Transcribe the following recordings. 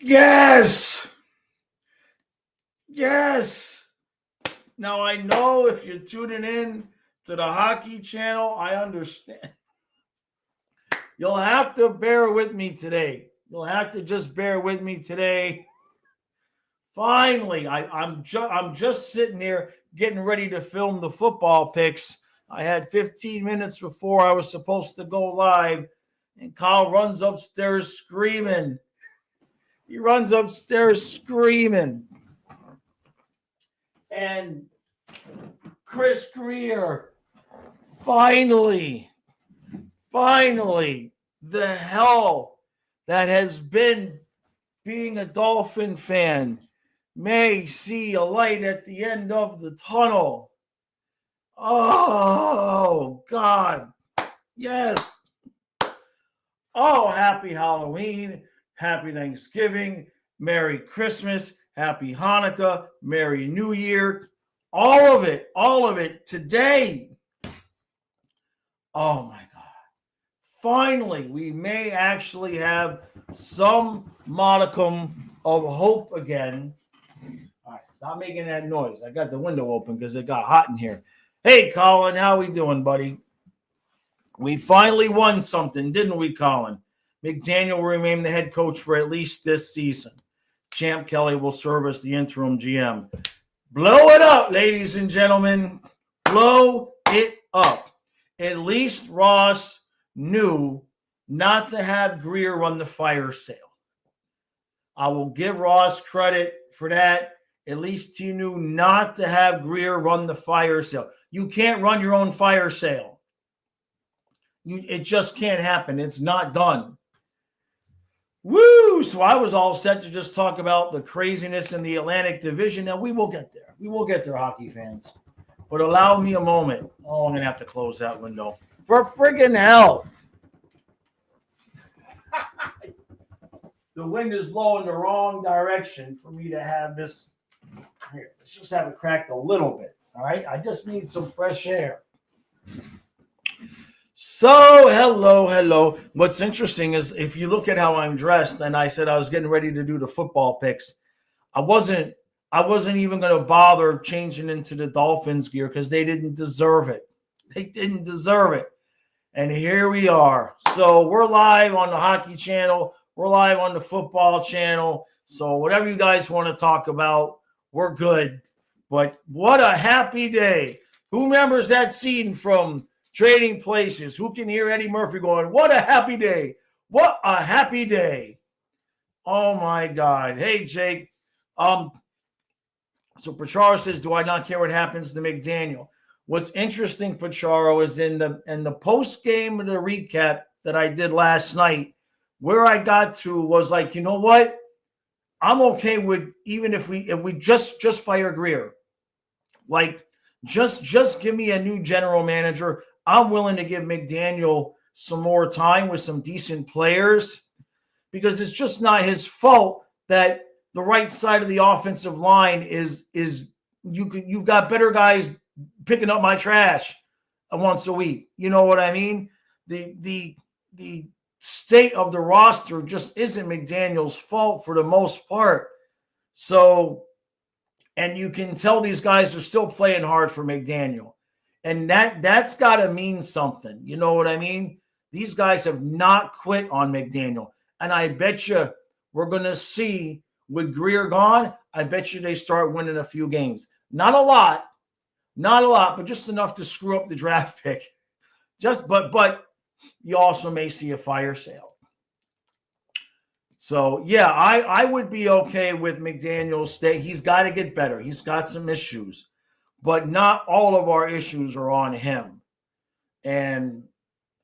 Yes. Yes. Now, I know if you're tuning in to the hockey channel, I understand. You'll have to bear with me today. You'll have to just bear with me today. Finally, I'm just sitting here getting ready to film the football picks. I had 15 minutes before I was supposed to go live, and Kyle runs upstairs screaming. He runs upstairs screaming. And Chris GRIER, finally, the hell that has been being a Dolphin fan may see a light at the end of the tunnel. Oh, God. Yes. Oh, happy Halloween. Happy Thanksgiving. Merry Christmas. Happy Hanukkah. Merry New Year. All of it today. Oh, my God. Finally, we may actually have some modicum of hope again. All right, stop making that noise. I got the window open because it got hot in here. Hey, Colin, how we doing, buddy? We finally won something, didn't we, Colin? McDaniel will remain the head coach for at least this season. Champ Kelly will serve as the interim GM. Blow it up, ladies and gentlemen. Blow it up. At least Ross knew not to have GRIER run the fire sale. I will give Ross credit for that. At least he knew not to have GRIER run the fire sale. You can't run your own fire sale. It just can't happen. It's not done. Woo! So I was all set to just talk about the craziness in the Atlantic Division. Now, we will get there. We will get there, hockey fans. But allow me a moment. Oh, I'm going to have to close that window. For friggin' hell. The wind is blowing the wrong direction for me to have this. Here, let's just have it cracked a little bit. All right? I just need some fresh air. So, hello. What's interesting is if you look at how I'm dressed, and I said I was getting ready to do the football picks, I wasn't even going to bother changing into the Dolphins gear because they didn't deserve it. They didn't deserve it. And here we are. So we're live on the hockey channel. We're live on the football channel. So whatever you guys want to talk about, we're good. But what a happy day. Who remembers that scene from Trading Places? Who can hear Eddie Murphy going, what a happy day. What a happy day. Oh, my God. Hey, Jake. So Pacharo says, do I not care what happens to McDaniel? What's interesting, Pacharo, is in the post game of the recap that I did last night, where I got to was like, you know what? I'm okay with even if we just fire GRIER. Like, just give me a new general manager. I'm willing to give McDaniel some more time with some decent players because it's just not his fault that the right side of the offensive line is you've got better guys picking up my trash once a week. You know what I mean? The state of the roster just isn't McDaniel's fault for the most part. So, and you can tell these guys are still playing hard for McDaniel. And that's got to mean something. You know what I mean? These guys have not quit on McDaniel. And I bet you we're going to see with GRIER gone, I bet you they start winning a few games. Not a lot, but just enough to screw up the draft pick. But you also may see a fire sale. So, yeah, I would be okay with McDaniel stay. He's got to get better. He's got some issues. But not all of our issues are on him. And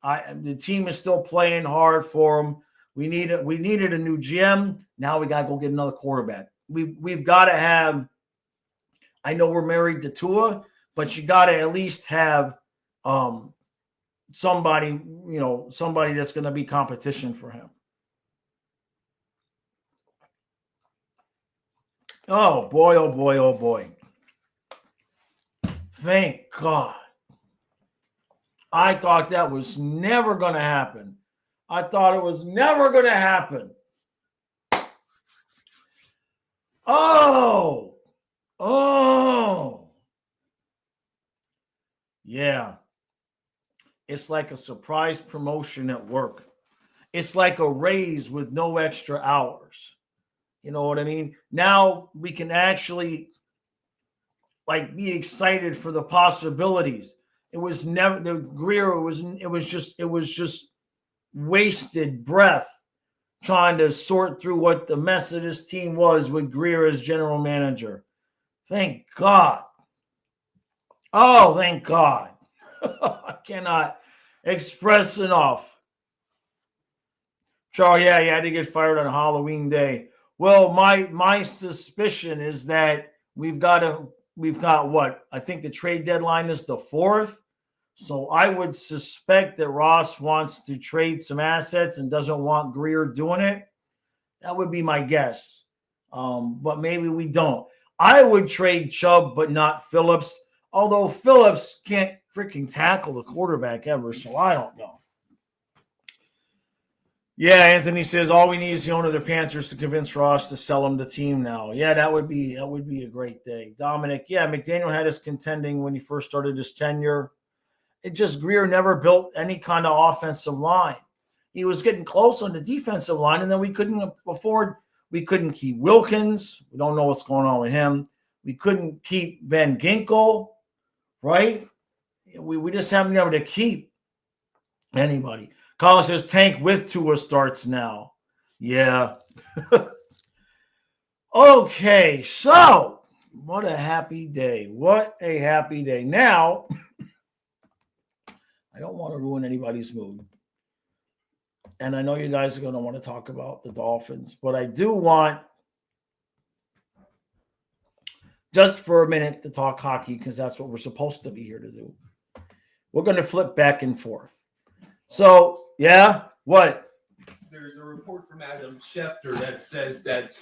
the team is still playing hard for him. We needed a new GM. Now we got to go get another quarterback. We've got to have – I know we're married to Tua, but you got to at least have somebody that's going to be competition for him. Oh, boy. Thank God. I thought that was never going to happen. I thought it was never going to happen. Oh, yeah. It's like a surprise promotion at work. It's like a raise with no extra hours. You know what I mean? Now we can actually like be excited for the possibilities. It was never the GRIER. It was just wasted breath trying to sort through what the mess of this team was with GRIER as general manager. Thank God. Oh, thank God. I cannot express enough. Charlie, yeah, he had to get fired on Halloween Day. Well, my suspicion is that we've got what? I think the trade deadline is the 4th. So I would suspect that Ross wants to trade some assets and doesn't want GRIER doing it. That would be my guess. But maybe we don't. I would trade Chubb, but not Phillips. Although Phillips can't freaking tackle the quarterback ever, so I don't know. Yeah, Anthony says all we need is the owner of the Panthers to convince Ross to sell him the team now. Yeah, that would be a great day. Dominic, yeah, McDaniel had us contending when he first started his tenure. It just GRIER never built any kind of offensive line. He was getting close on the defensive line, and then we couldn't keep Wilkins. We don't know what's going on with him. We couldn't keep Van Ginkel, right? We just haven't been able to keep anybody. Colin says Tank with Tua starts now. Yeah. Okay, so what a happy day. What a happy day. Now, I don't want to ruin anybody's mood. And I know you guys are going to want to talk about the Dolphins, but I do want just for a minute to talk hockey because that's what we're supposed to be here to do. We're going to flip back and forth. So, yeah, what? There's a report from Adam Schefter that says that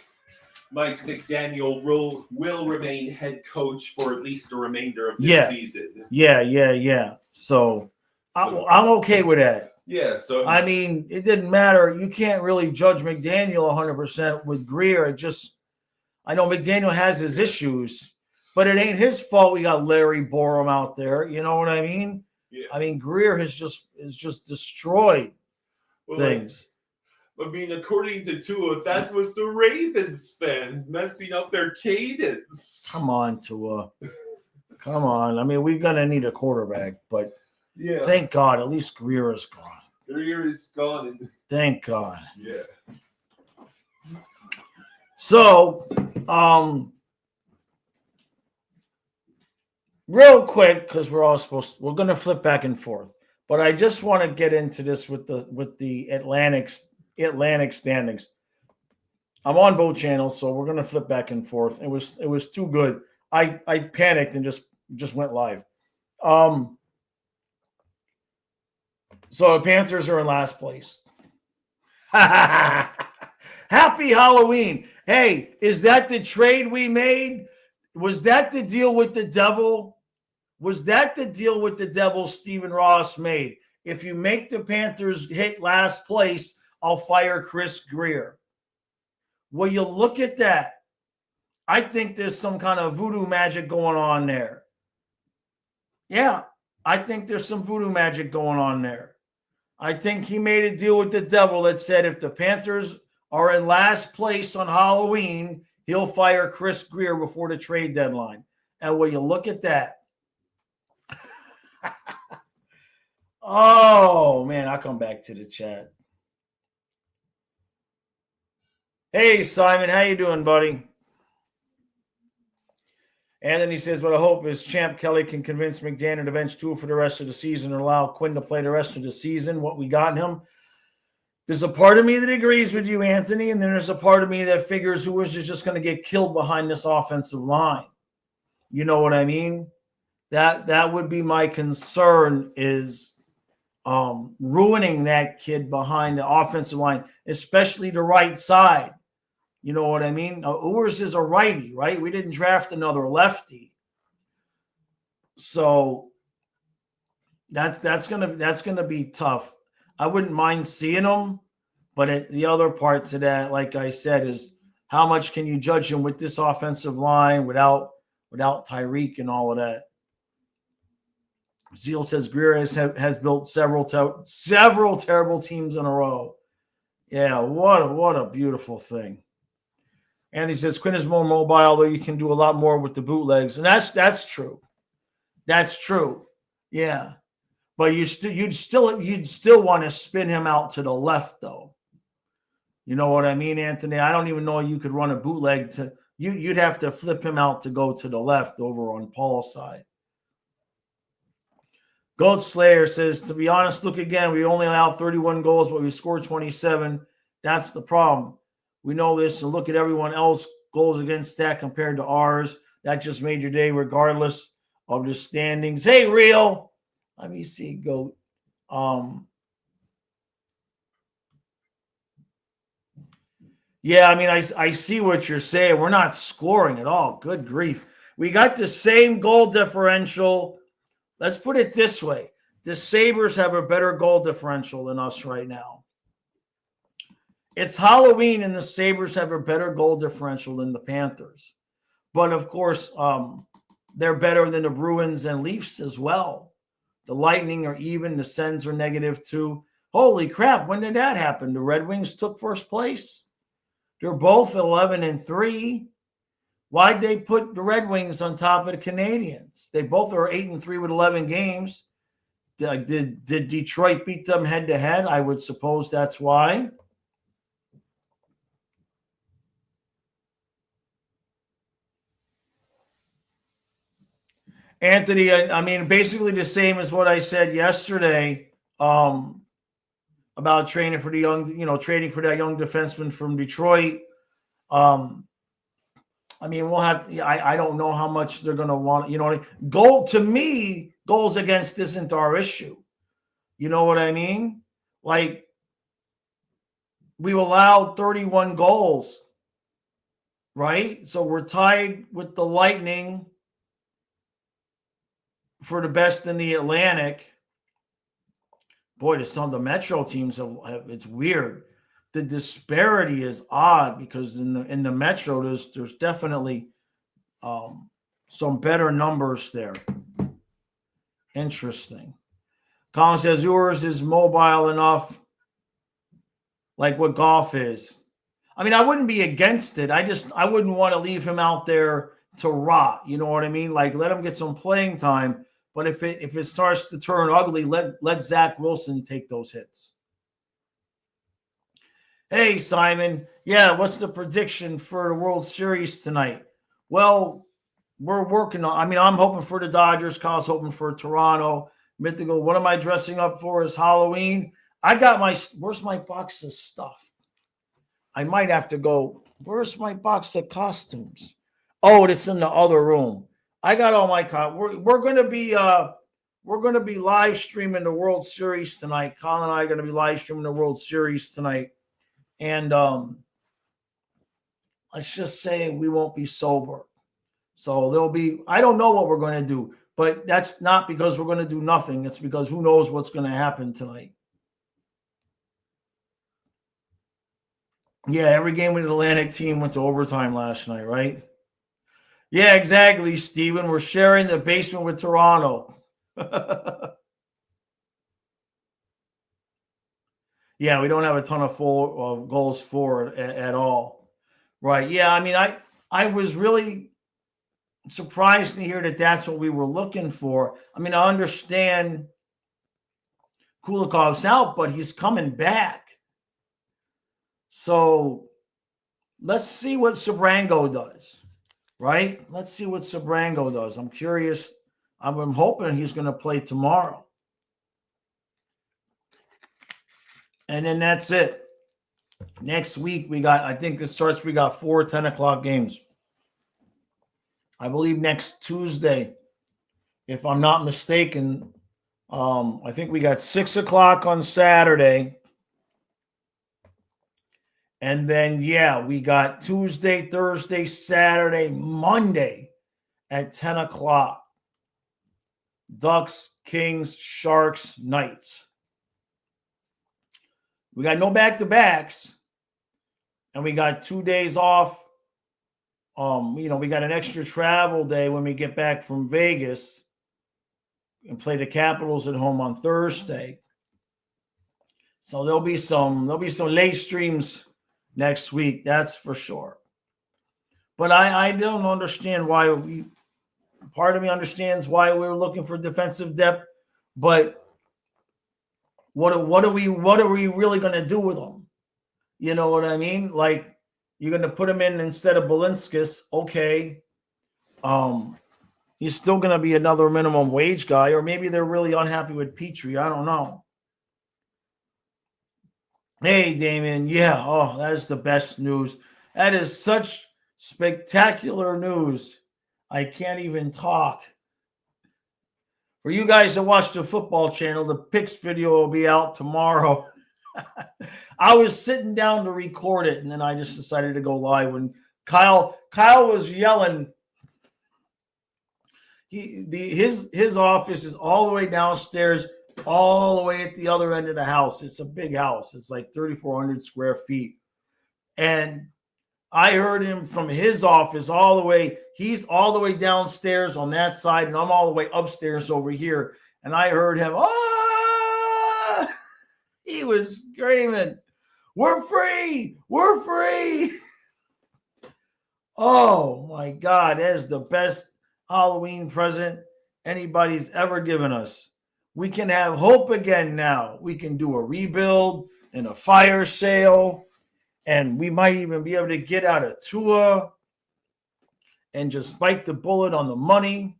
Mike McDaniel will remain head coach for at least the remainder of this season. Yeah. So I'm okay with that. Yeah, so I mean, it didn't matter. You can't really judge McDaniel 100% with GRIER. I know McDaniel has his issues, but it ain't his fault we got Larry Borum out there. You know what I mean? Yeah. I mean, GRIER is just destroyed things. I mean, according to Tua, that was the Ravens fans messing up their cadence. Come on, Tua. Come on. I mean, we're going to need a quarterback, but thank God, at least GRIER is gone. GRIER is gone. Thank God. Yeah. So, real quick, because we're going to flip back and forth, but I just want to get into this with the Atlantic standings. I'm on both channels, so we're going to flip back and forth. It was too good. I panicked and just went live. So the Panthers are in last place. Happy Halloween. Hey, is that the trade we made? Was that the deal with the devil? Was that the deal with the devil Stephen Ross made? If you make the Panthers hit last place, I'll fire Chris GRIER. Well, you look at that. I think there's some kind of voodoo magic going on there. Yeah, I think there's some voodoo magic going on there. I think he made a deal with the devil that said if the Panthers are in last place on Halloween, he'll fire Chris GRIER before the trade deadline. And when you look at that, oh, man, I'll come back to the chat. Hey, Simon, how you doing, buddy? And then he says, what I hope is Champ Kelly can convince McDaniel to bench Tua for the rest of the season and allow Quinn to play the rest of the season, what we got in him. There's a part of me that agrees with you, Anthony, and then there's a part of me that figures who is just going to get killed behind this offensive line. You know what I mean? That would be my concern is ruining that kid behind the offensive line, especially the right side. You know what I mean? Ewers is a righty, right? We didn't draft another lefty. So that's gonna be tough. I wouldn't mind seeing him, but the other part to that, like I said, is how much can you judge him with this offensive line without Tyreek and all of that? Zeal says GRIER has built several terrible teams in a row. Yeah, what a beautiful thing. Andy says Quinn is more mobile, although you can do a lot more with the bootlegs, and that's true. That's true. Yeah, but you'd still want to spin him out to the left, though. You know what I mean, Anthony? I don't even know you could run a bootleg to you'd have to flip him out to go to the left over on Paul's side. Gold Slayer says, to be honest, look again. We only allowed 31 goals, but we scored 27. That's the problem. We know this, and look at everyone else goals against stat compared to ours. That just made your day, regardless of the standings. Hey, Real. Let me see. Go. Yeah, I mean, I see what you're saying. We're not scoring at all. Good grief. We got the same goal differential. Let's put it this way. The Sabres have a better goal differential than us right now. It's Halloween, and the Sabres have a better goal differential than the Panthers. But, of course, they're better than the Bruins and Leafs as well. The Lightning are even. The Sens are -2. Holy crap, when did that happen? The Red Wings took first place? They're both 11-3. Why'd they put the Red Wings on top of the Canadians? They both are 8-3 with 11 games. Did Detroit beat them head-to-head? I would suppose that's why. Anthony, I mean, basically the same as what I said yesterday about training for the trading for that young defenseman from Detroit. I mean, we'll have – I don't know how much they're going to want – you know what I mean? To me, goals against isn't our issue. You know what I mean? Like, we've allowed 31 goals, right? So we're tied with the Lightning for the best in the Atlantic. Boy, some of the Metro teams have it's weird. The disparity is odd because in the Metro, there's definitely some better numbers there. Interesting. Colin says yours is mobile enough, like what golf is. I mean, I wouldn't be against it. I wouldn't want to leave him out there to rot. You know what I mean? Like, let him get some playing time. But if it starts to turn ugly, let Zach Wilson take those hits. Hey, Simon. Yeah, what's the prediction for the World Series tonight? Well, we're working on – I mean, I'm hoping for the Dodgers. Kyle's hoping for Toronto. Mythical, what am I dressing up for? Is Halloween? I got my – where's my box of stuff? I might have to go – where's my box of costumes? Oh, it's in the other room. I got all my – we're going to be live streaming the World Series tonight. Colin and I are going to be live streaming the World Series tonight. And let's just say we won't be sober. So there'll be, I don't know what we're going to do, but that's not because we're going to do nothing. It's because who knows what's going to happen tonight. Yeah, every game with the Atlantic team went to overtime last night, right? Yeah, exactly, Steven. We're sharing the basement with Toronto. Yeah, we don't have a ton of goals for at all. Right. Yeah, I mean, I was really surprised to hear that that's what we were looking for. I mean, I understand Kulikov's out, but he's coming back. So let's see what Sabrango does, right? Let's see what Sabrango does. I'm curious. I'm hoping he's going to play tomorrow. And then that's it. Next week, we got 4 10 o'clock games. I believe next Tuesday, if I'm not mistaken, I think we got 6 o'clock on Saturday. And then, yeah, we got Tuesday, Thursday, Saturday, Monday at 10 o'clock. Ducks, Kings, Sharks, Knights. We got no back-to-backs. and we got 2 days off. We got an extra travel day when we get back from Vegas and play the Capitals at home on Thursday. So there'll be some late streams next week, that's for sure. But I don't understand why part of me understands why we're looking for defensive depth, but what are we really going to do with them? You know what I mean? Like, you're going to put him in instead of Balinskis, okay. He's still going to be another minimum wage guy, or maybe they're really unhappy with Petrie. I don't know. Hey, Damien. Yeah. Oh, that is the best news. That is such spectacular news. I can't even talk. For you guys that watch the football channel, the picks video will be out tomorrow. I was sitting down to record it, and then I just decided to go live when Kyle was yelling. His office is all the way downstairs, all the way at the other end of the house. It's a big house. It's like 3,400 square feet. And I heard him from his office all the way. He's all the way downstairs on that side, and I'm all the way upstairs over here. And I heard him, ah! He was screaming, "We're free! We're free!" Oh, my God. That is the best Halloween present anybody's ever given us. We can have hope again now. We can do a rebuild and a fire sale, and we might even be able to get out of Tua and just bite the bullet on the money.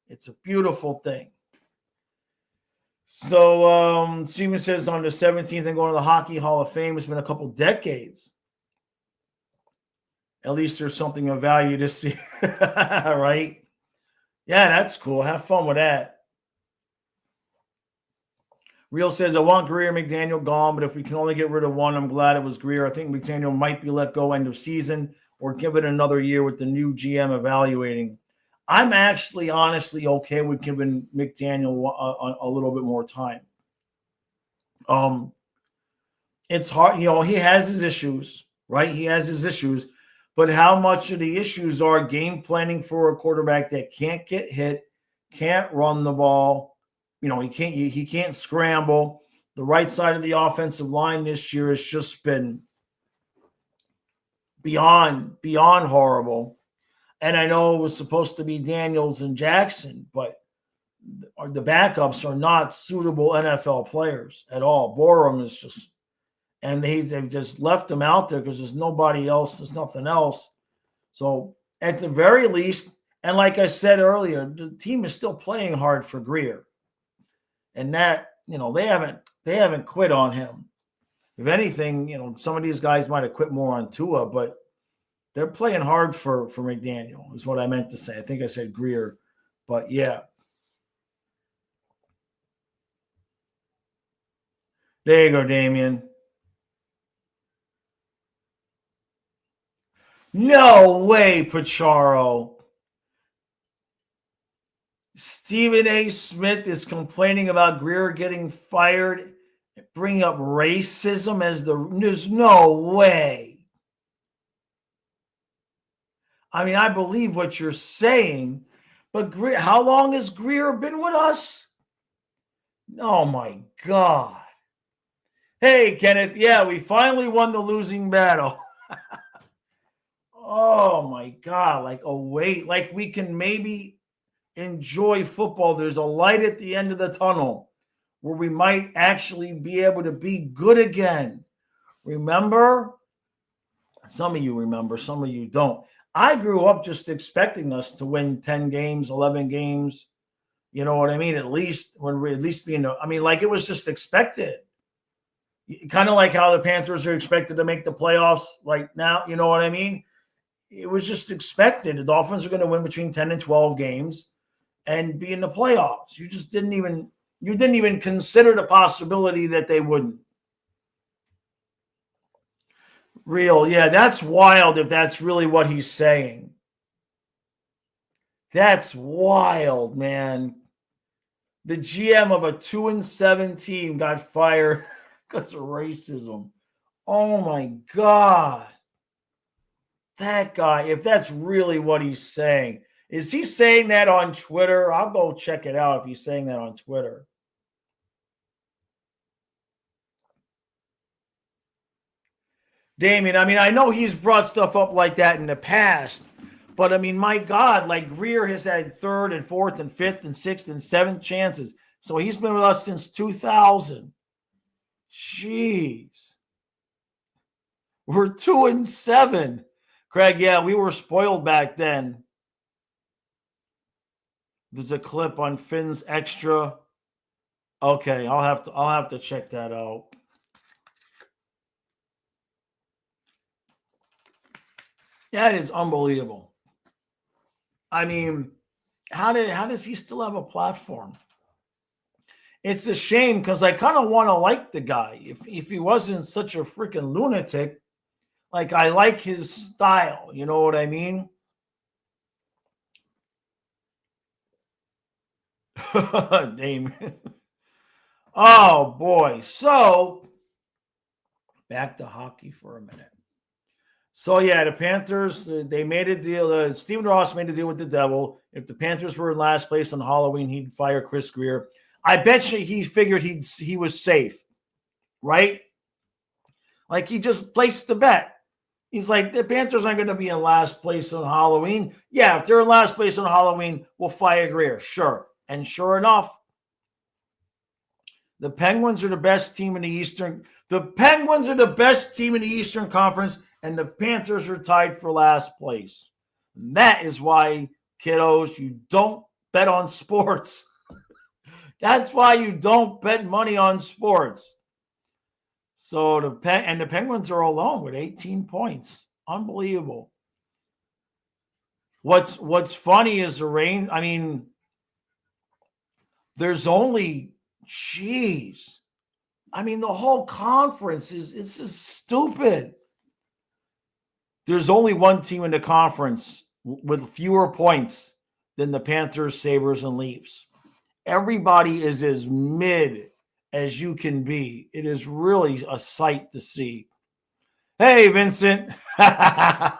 It's a beautiful thing. So Steven says on the 17th, I'm going to the Hockey Hall of Fame. It's been a couple decades. At least there's something of value to see, right? Yeah, that's cool. Have fun with that. Real says, I want GRIER McDaniel gone, but if we can only get rid of one, I'm glad it was GRIER. I think McDaniel might be let go end of season or give it another year with the new GM evaluating. I'm actually honestly okay with giving McDaniel a little bit more time. It's hard. He has his issues, right? He has his issues. But how much of the issues are game planning for a quarterback that can't get hit, can't run the ball? He can't scramble. The right side of the offensive line this year has just been beyond horrible. And I know it was supposed to be Daniels and Jackson, but the backups are not suitable NFL players at all. Borum is just, and they've just left him out there because there's nobody else. There's nothing else. So at the very least, and like I said earlier, the team is still playing hard for GRIER. And that, they haven't quit on him. If anything, some of these guys might have quit more on Tua, but they're playing hard for McDaniel, is what I meant to say. I think I said GRIER, but yeah. There you go, Damien. No way, Pacharo. Stephen A. Smith is complaining about GRIER getting fired, bringing up racism as there's no way. I mean, I believe what you're saying, but GRIER, how long has GRIER been with us? Oh, my God. Hey, Kenneth. Yeah, we finally won the losing battle. Oh, my God. Like we can maybe enjoy football. There's a light at the end of the tunnel where we might actually be able to be good again. Remember? Some of you remember, some of you don't. I grew up just expecting us to win 10 games, 11 games. You know what I mean? At least it was just expected. Kind of like how the Panthers are expected to make the playoffs right now. You know what I mean? It was just expected. The Dolphins are going to win between 10 and 12 games and be in the playoffs. You didn't even consider the possibility that they wouldn't. Real, yeah, that's wild if that's really what he's saying. That's wild, man. The GM of a 2-7 team got fired because of racism. Oh, my God. that guy, if that's really what he's saying, is he saying that on Twitter? I'll go check it out if he's saying that on Twitter. Damien, I mean, I know he's brought stuff up like that in the past, but I mean, my God, like GRIER has had 3rd and 4th and 5th and 6th and 7th chances. So he's been with us since 2000. Jeez. We're 2-7. Craig, yeah, we were spoiled back then. There's a clip on Finn's Extra. Okay, I'll have to check that out. That is unbelievable. I mean, how does he still have a platform? It's a shame because I kind of want to like the guy. If he wasn't such a freaking lunatic, like I like his style. You know what I mean? Damien. Oh boy. So back to hockey for a minute. So yeah, the Panthers, they made a deal. Stephen Ross made a deal with the devil. If the Panthers were in last place on Halloween, he'd fire Chris GRIER. I bet you he figured he was safe, right? Like he just placed the bet. He's like, the Panthers aren't going to be in last place on Halloween. Yeah, if they're in last place on Halloween, we'll fire GRIER. Sure. And sure enough, the Penguins are the best team in the Eastern. The Penguins are the best team in the Eastern Conference, and the Panthers are tied for last place. And that is why, kiddos, you don't bet on sports. That's why you don't bet money on sports. So the Penguins are alone with 18 points. Unbelievable. What's funny is the rain. I mean, there's only, geez. I mean, the whole conference it's just stupid. There's only one team in the conference with fewer points than the Panthers, Sabres, and Leafs. Everybody is as mid as you can be. It is really a sight to see. Hey, Vincent. I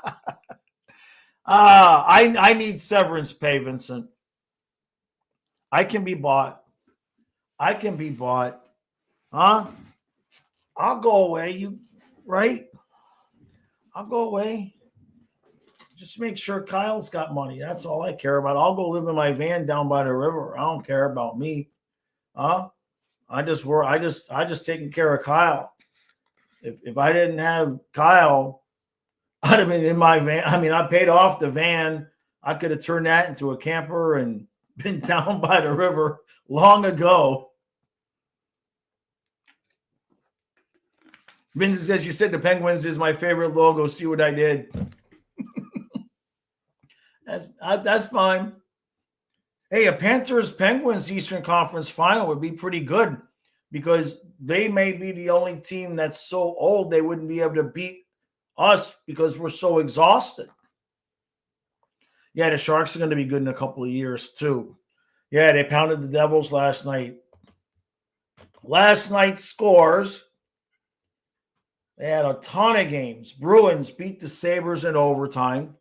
need severance pay, Vincent. I can be bought. Huh? I'll go away. Right? I'll go away. Just make sure Kyle's got money. That's all I care about. I'll go live in my van down by the river. I don't care about me. Huh? I just taking care of Kyle. If I didn't have Kyle, I'd have been in my van. I mean, I paid off the van. I could have turned that into a camper and been down by the river long ago. Vincent says, you said the Penguins is my favorite logo. See what I did. That's fine. Hey, a Panthers-Penguins Eastern Conference final would be pretty good because they may be the only team that's so old they wouldn't be able to beat us because we're so exhausted. Yeah, the Sharks are going to be good in a couple of years too. Yeah, they pounded the Devils last night. Last night's scores, they had a ton of games. Bruins beat the Sabres in overtime.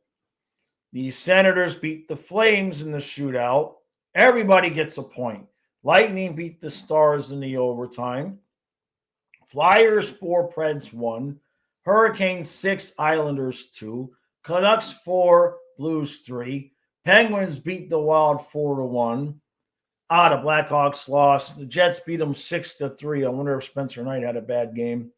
The Senators beat the Flames in the shootout. Everybody gets a point. Lightning beat the Stars in the overtime. Flyers 4, Preds 1. Hurricanes 6, Islanders 2. Canucks 4, Blues 3. Penguins beat the Wild 4-1. The Blackhawks lost. The Jets beat them 6-3. I wonder if Spencer Knight had a bad game.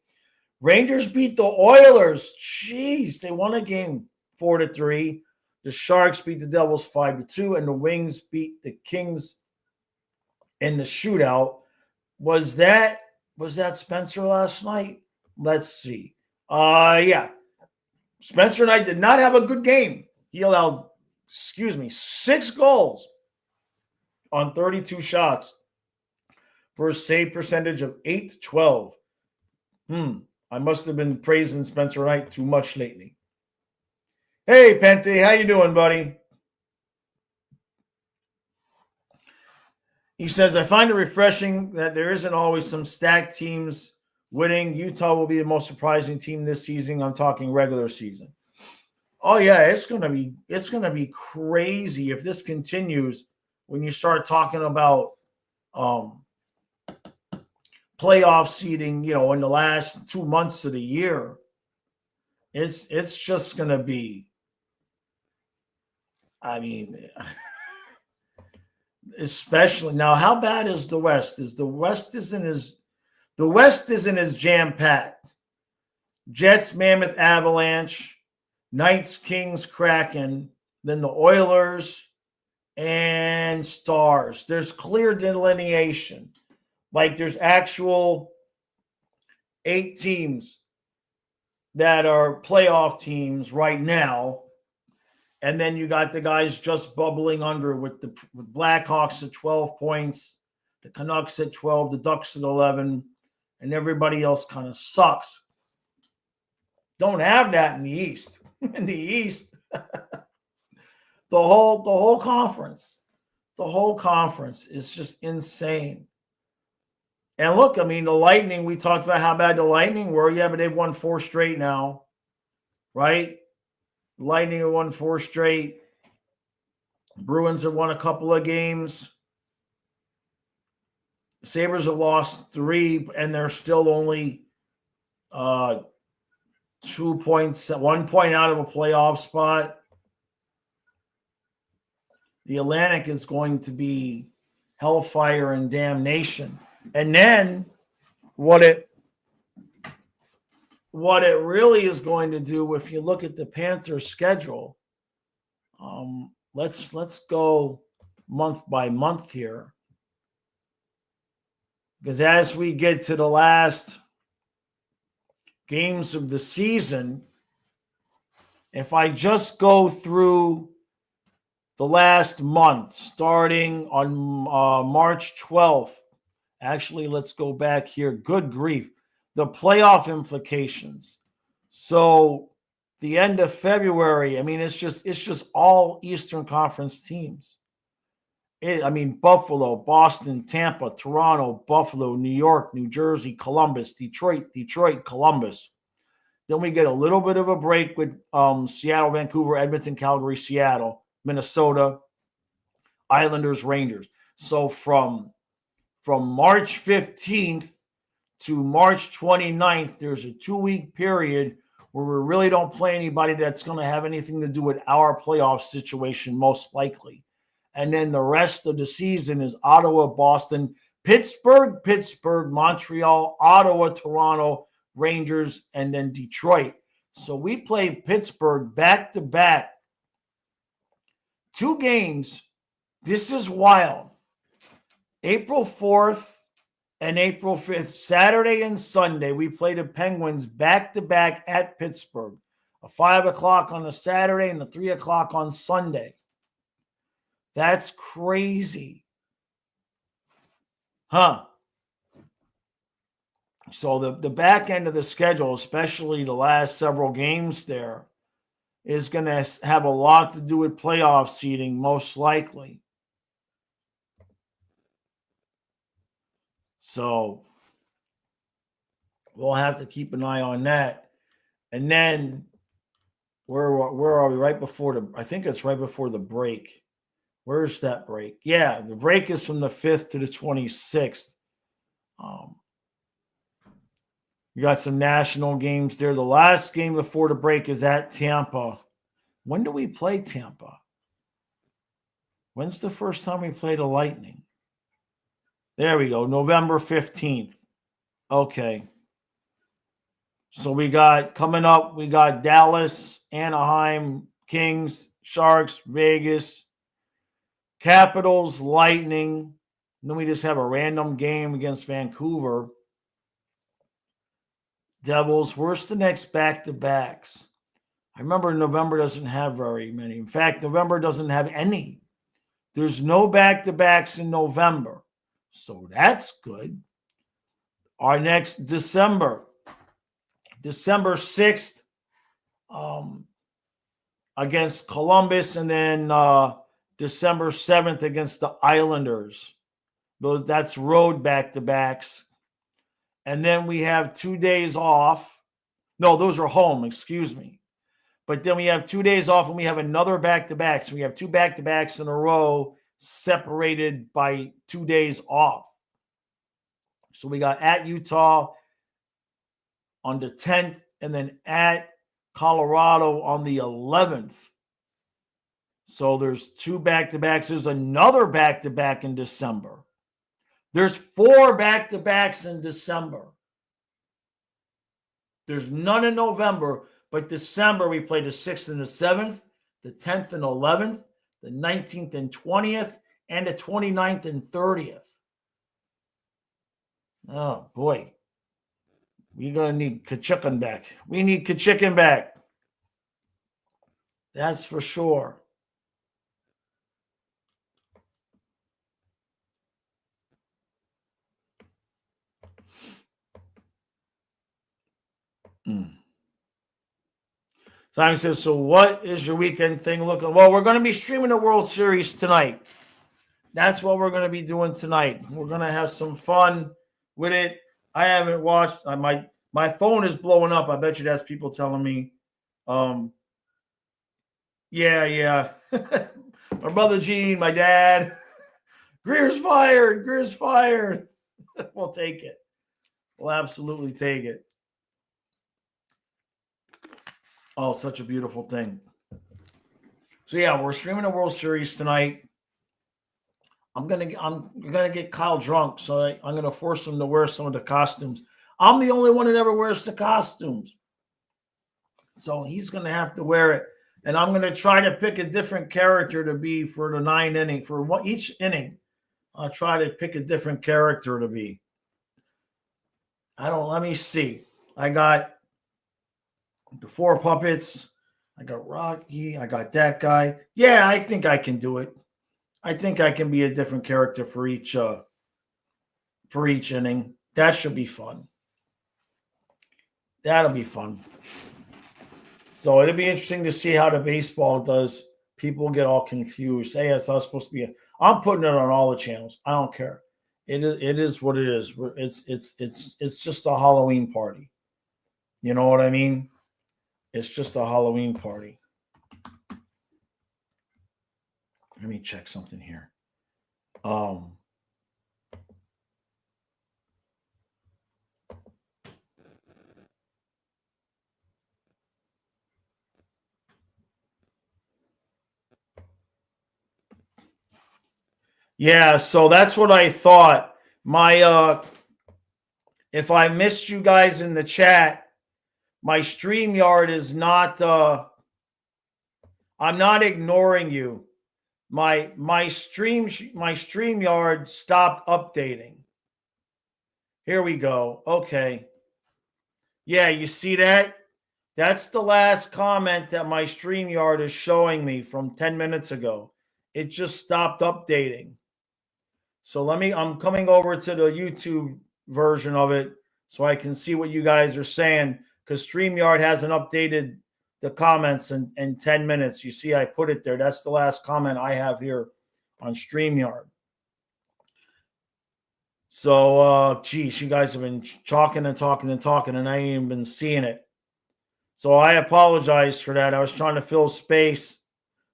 Rangers beat the Oilers. Jeez, they won a game 4-3. The Sharks beat the Devils 5-2, and the Wings beat the Kings in the shootout. Was that Spencer last night? Let's see. Yeah. Spencer Knight did not have a good game. He allowed, 6 goals on 32 shots for a save percentage of 8-12. I must have been praising Spencer Knight too much lately. Hey, Pente, how you doing, buddy? He says, I find it refreshing that there isn't always some stacked teams winning. Utah will be the most surprising team this season. I'm talking regular season. Oh yeah, it's gonna be crazy if this continues. When you start talking about um, playoff seeding, in the last 2 months of the year, it's just gonna be. I mean, especially now, how bad is the West? The West isn't as jam packed. Jets, Mammoth, Avalanche, Knights, Kings, Kraken, then the Oilers and Stars. There's clear delineation. Like there's actual 8 teams that are playoff teams right now. And then you got the guys just bubbling under with Blackhawks at 12 points, the Canucks at 12, the Ducks at 11, and everybody else kind of sucks. Don't have that in the East. In the East, the whole conference is just insane. And look, I mean, the Lightning, we talked about how bad the Lightning were. Yeah, but they've won 4 straight now, right? Lightning have won 4 straight. Bruins have won a couple of games. Sabres have lost 3, and they're still only 2 points, 1 point out of a playoff spot. The Atlantic is going to be hellfire and damnation. And then what it really is going to do, if you look at the Panthers schedule, let's go month by month here, because as we get to the last games of the season, if I just go through the last month, starting on March 12th, actually, let's go back here. Good grief. The playoff implications. So the end of February, I mean, it's just all Eastern Conference teams. Buffalo, Boston, Tampa, Toronto, Buffalo, New York, New Jersey, Columbus, Detroit, Columbus. Then we get a little bit of a break with Seattle, Vancouver, Edmonton, Calgary, Seattle, Minnesota, Islanders, Rangers. So from March 15th to March 29th, there's a 2-week period where we really don't play anybody that's going to have anything to do with our playoff situation, most likely. And then the rest of the season is Ottawa, Boston, Pittsburgh, Montreal, Ottawa, Toronto, Rangers, and then Detroit. So we play Pittsburgh back-to-back. 2 games. This is wild. April 4th and April 5th, Saturday and Sunday, we play the Penguins back-to-back at Pittsburgh. A 5 o'clock on a Saturday and a 3 o'clock on Sunday. That's crazy. Huh? So the back end of the schedule, especially the last several games there, is going to have a lot to do with playoff seeding, most likely. So we'll have to keep an eye on that. And then where are we? Right before I think it's right before the break. Where's that break? Yeah, the break is from the 5th to the 26th. We got some national games there. The last game before the break is at Tampa. When do we play Tampa? When's the first time we played the Lightning? There we go, November 15th. Okay. So we got coming up, we got Dallas, Anaheim, Kings, Sharks, Vegas, Capitals, Lightning. And then we just have a random game against Vancouver. Devils. Where's the next back-to-backs? I remember November doesn't have very many. In fact, November doesn't have any. There's no back-to-backs in November. So that's good. Our next December 6th against Columbus, and then December 7th against the Islanders. That's road back-to-backs. And then we have 2 days off. No, those are home, excuse me. But then we have 2 days off and we have another back-to-back. So we have 2 back-to-backs in a row separated by 2 days off. So we got at Utah on the 10th and then at Colorado on the 11th. So there's 2 back-to-backs. There's another back-to-back in December. There's 4 back-to-backs in December. There's none in November, but December we play the 6th and the 7th, the 10th and 11th, the 19th and 20th, and the 29th and 30th. Oh, boy. We're going to need Kachikin back. We need Kachikin back. That's for sure. Simon says, so what is your weekend thing looking? Well, we're going to be streaming the World Series tonight. That's what we're going to be doing tonight. We're going to have some fun with it. I haven't watched. My phone is blowing up. I bet you that's people telling me, yeah. My brother Gene, my dad. GRIER's fired. GRIER's fired. We'll take it. We'll absolutely take it. Oh, such a beautiful thing. So yeah, we're streaming the World Series tonight. I'm gonna get Kyle drunk, so I'm gonna force him to wear some of the costumes. I'm the only one that ever wears the costumes, so he's gonna have to wear it. And I'm gonna try to pick a different character to be for the 9 inning. For each inning, I'll try to pick a different character to be. Let me see. I got the 4 puppets. I got Rocky. I got that guy. Yeah, I think I can do it. I think I can be a different character for each inning. That should be fun. That'll be fun. So it'll be interesting to see how the baseball does. People get all confused. Hey, it's not supposed to be. I'm putting it on all the channels. I don't care. It is what it is. It's just a Halloween party. You know what I mean? It's just a Halloween party. Let me check something here. Yeah, so that's what I thought. If I missed you guys in the chat, my StreamYard is not I'm not ignoring you. My StreamYard stopped updating. Here we go. Okay. Yeah, you see that? That's the last comment that my StreamYard is showing me from 10 minutes ago. It just stopped updating. So I'm coming over to the YouTube version of it so I can see what you guys are saying, because StreamYard hasn't updated the comments in 10 minutes. You see, I put it there. That's the last comment I have here on StreamYard. So, geez, you guys have been talking, and I ain't even been seeing it. So I apologize for that. I was trying to fill space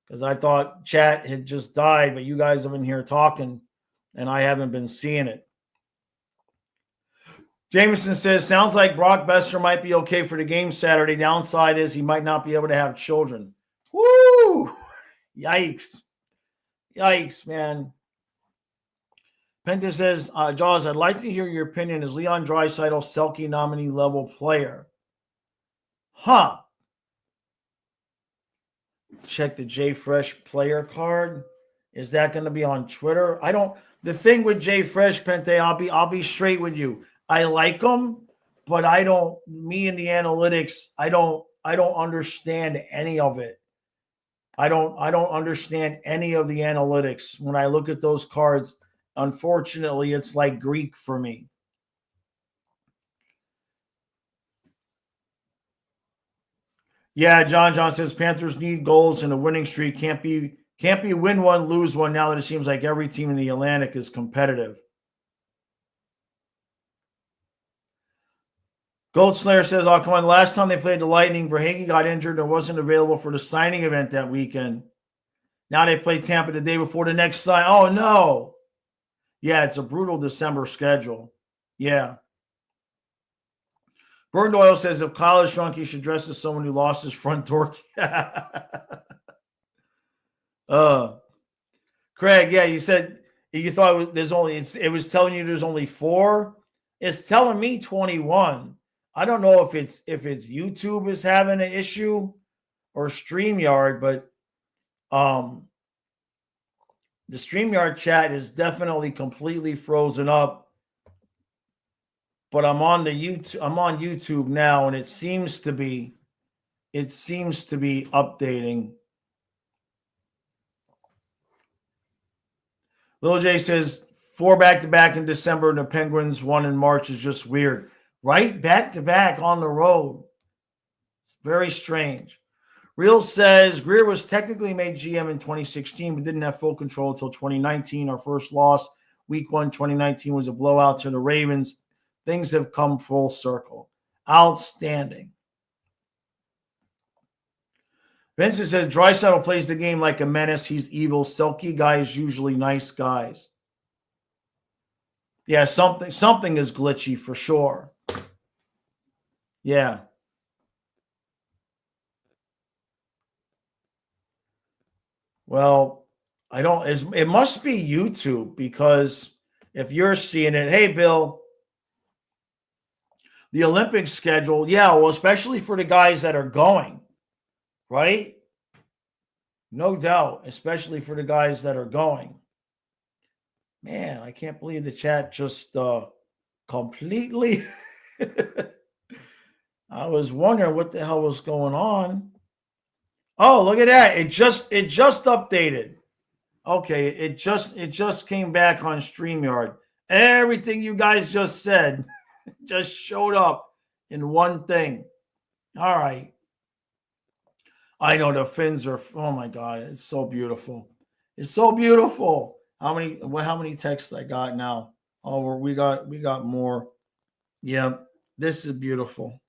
because I thought chat had just died, but you guys have been here talking, and I haven't been seeing it. Jameson says, sounds like Brock Besser might be okay for the game Saturday. Downside is he might not be able to have children. Woo! Yikes. Yikes, man. Penta says, Jaws, I'd like to hear your opinion. Is Leon Draisaitl Selke nominee level player? Huh. Check the Jay Fresh player card. Is that going to be on Twitter? The thing with Jay Fresh, Pente, I'll be straight with you. I like him, but me and the analytics, I don't understand any of it. I don't understand any of the analytics. When I look at those cards, unfortunately, it's like Greek for me. Yeah, John says Panthers need goals and a winning streak. Can't be win one, lose one now that it seems like every team in the Atlantic is competitive. Gold Slayer says, "Oh, come on. Last time they played the Lightning, Verhaeghe got injured and wasn't available for the signing event that weekend. Now they play Tampa the day before the next sign. Oh, no. Yeah, it's a brutal December schedule. Yeah. Bird Oil says, if Kyle is shrunk, he should dress as someone who lost his front door. Craig, yeah, you said you thought it was telling you there's only 4. It's telling me 21. I don't know if it's YouTube is having an issue or StreamYard, but the StreamYard chat is definitely completely frozen up. But I'm on YouTube now, and it seems to be updating. Lil J says 4 back-to-back in December, and the Penguins 1 in March is just weird. Right? Back-to-back on the road. It's very strange. Real says GRIER was technically made GM in 2016, but didn't have full control until 2019. Our first loss, week 1, 2019, was a blowout to the Ravens. Things have come full circle. Outstanding. Vincent says Draisaitl plays the game like a menace. He's evil. Selkie guys usually nice guys. Yeah, something is glitchy for sure. Yeah. Well, it must be YouTube, because if you're seeing it, hey, Bill, the Olympic schedule, yeah, well, especially for the guys that are going, right? No doubt, especially for the guys that are going. Man, I can't believe the chat just completely. I was wondering what the hell was going on. Oh, look at that. It just updated. Okay, it just came back on StreamYard. Everything you guys just said just showed up in one thing. All right. I know the fins are, oh my God, it's so beautiful. It's so beautiful. How many texts I got now? Oh, we got more. Yeah, this is beautiful.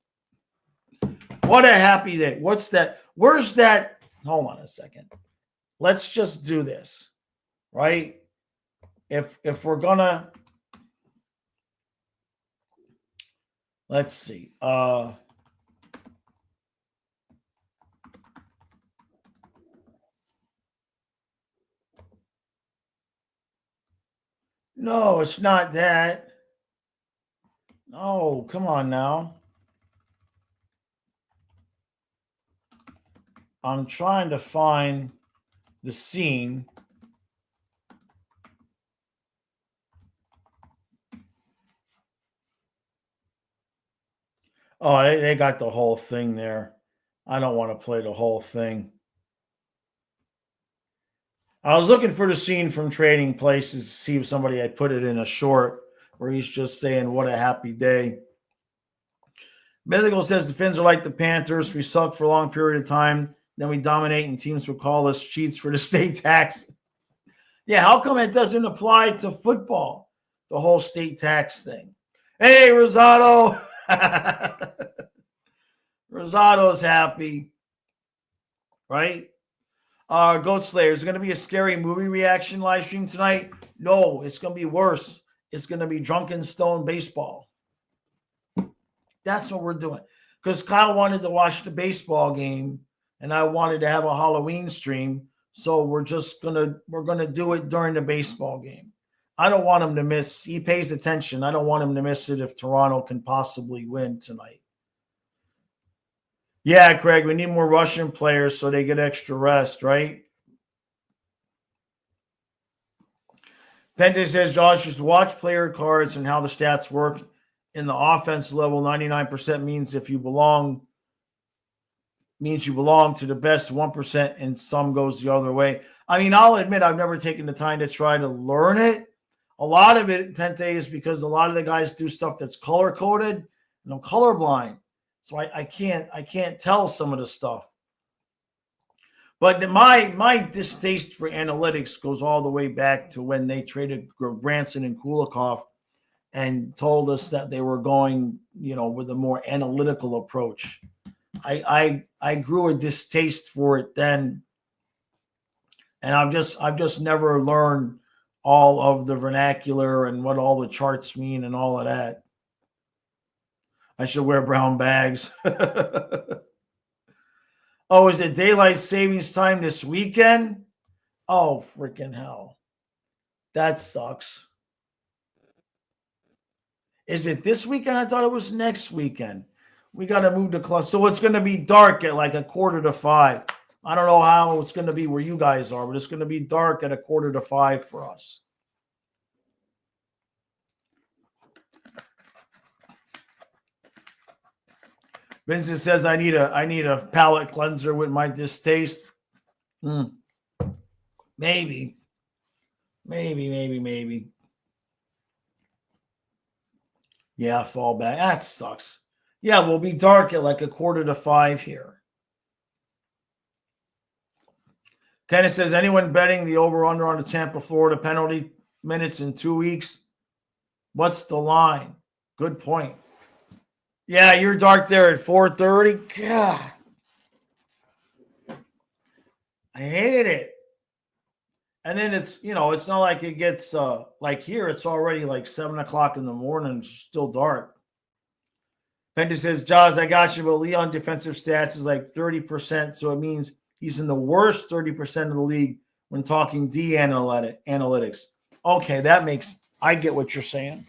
What a happy day. What's that? Where's that? Hold on a second. Let's just do this, right? If we're gonna, let's see. No, it's not that. No, come on now. I'm trying to find the scene. Oh, they got the whole thing there. I don't want to play the whole thing. I was looking for the scene from Trading Places to see if somebody had put it in a short where he's just saying, what a happy day. Mythical says the Finns are like the Panthers. We suck for a long period of time. Then we dominate, and teams will call us cheats for the state tax. Yeah, how come it doesn't apply to football? The whole state tax thing. Hey, Rosado. Rosado's happy. Right? Goat Slayer, is it going to be a scary movie reaction live stream tonight? No, it's going to be worse. It's going to be Drunken Stone Baseball. That's what we're doing. Because Kyle wanted to watch the baseball game, and I wanted to have a Halloween stream. So we're gonna do it during the baseball game. I don't want him to miss. He pays attention. I don't want him to miss it if Toronto can possibly win tonight. Yeah, Craig, we need more Russian players so they get extra rest, right? Pente says, Josh, just watch player cards and how the stats work in the offense level. 99% means you belong to the best 1%, and some goes the other way. I mean, I'll admit I've never taken the time to try to learn it. A lot of it, Pente, is because a lot of the guys do stuff that's color-coded, and I'm colorblind. So I can't tell some of the stuff. But my distaste for analytics goes all the way back to when they traded Branson and Kulikov. and told us that they were going, with a more analytical approach. I grew a distaste for it then, and I've just never learned all of the vernacular and what all the charts mean and all of that. I should wear brown bags. Oh, is it daylight savings time this weekend? Oh, freaking hell. That sucks. Is it this weekend? I thought it was next weekend. We got to move the clock. So it's going to be dark at like 4:45. I don't know how it's going to be where you guys are, but it's going to be dark at 4:45 for us. Vincent says I need a palate cleanser with my distaste. Maybe. Yeah, fall back. That sucks. Yeah, we'll be dark at 4:45 here. Kenneth says, anyone betting the over-under on the Tampa, Florida penalty minutes in 2 weeks? What's the line? Good point. Yeah, you're dark there at 4:30. God. I hate it. And then it's not like it gets like here, it's already 7 o'clock in the morning, it's still dark. Pender says, Jaws, I got you, but Leon defensive stats is 30%, so it means he's in the worst 30% of the league when talking D analytics. Okay, I get what you're saying.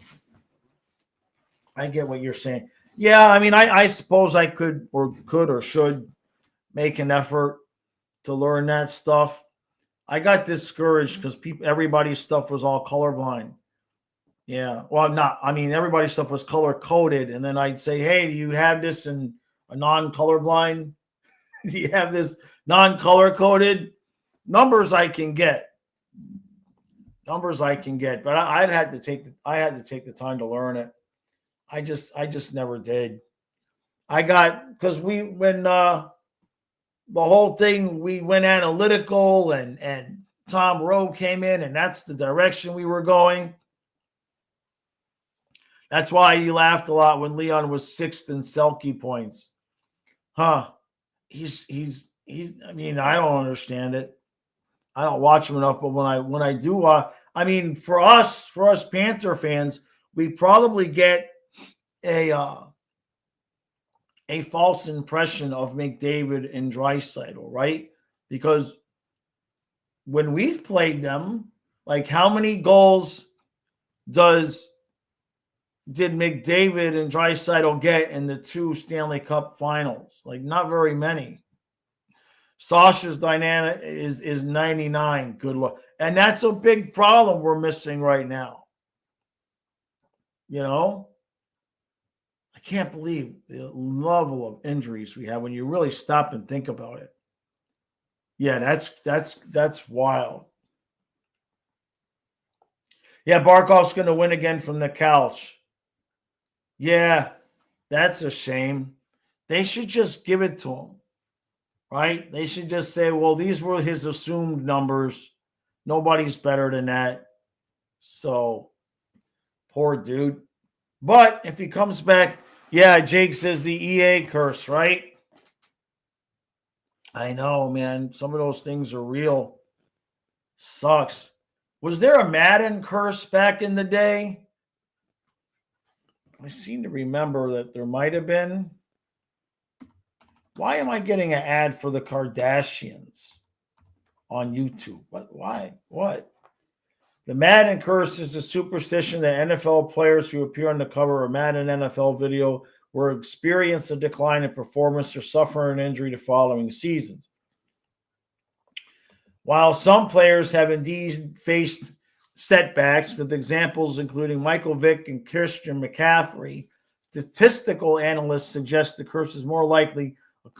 Yeah, I mean, I suppose I could or should make an effort to learn that stuff. I got discouraged because everybody's stuff was all colorblind. Yeah, well, everybody's stuff was color coded, and then I'd say, "Hey, do you have this in a non-colorblind? Do you have this non-color coded?" Numbers I can get, but I had to take the time to learn it. I just never did. Because when the whole thing, we went analytical and Tom Rowe came in, and that's the direction we were going. That's why you laughed a lot when Leon was 6th in Selke points. He's I mean, I don't understand it. I don't watch him enough, but when I do, for us Panther fans, we probably get a false impression of McDavid and Draisaitl, right? Because when we've played them, how many goals did McDavid and Draisaitl get in the 2 Stanley Cup finals? Not very many. Sasha's dynamic is 99. Good luck. And that's a big problem we're missing right now. I can't believe the level of injuries we have when you really stop and think about it. Yeah, that's wild. Yeah, Barkov's going to win again from the couch. Yeah, that's a shame. They should just give it to him, right? They should just say, well, these were his assumed numbers. Nobody's better than that. So, poor dude. But if he comes back, yeah, Jake says the EA curse, right? I know, man. Some of those things are real. Sucks. Was there a Madden curse back in the day? I seem to remember that there might have been. Why am I getting an ad for the Kardashians on YouTube? Why? What? The Madden curse is a superstition that NFL players who appear on the cover of a Madden NFL video will experience a decline in performance or suffer an injury the following seasons. While some players have indeed faced setbacks, with examples including Michael Vick and Christian McCaffrey, statistical analysts suggest the curse is more likely a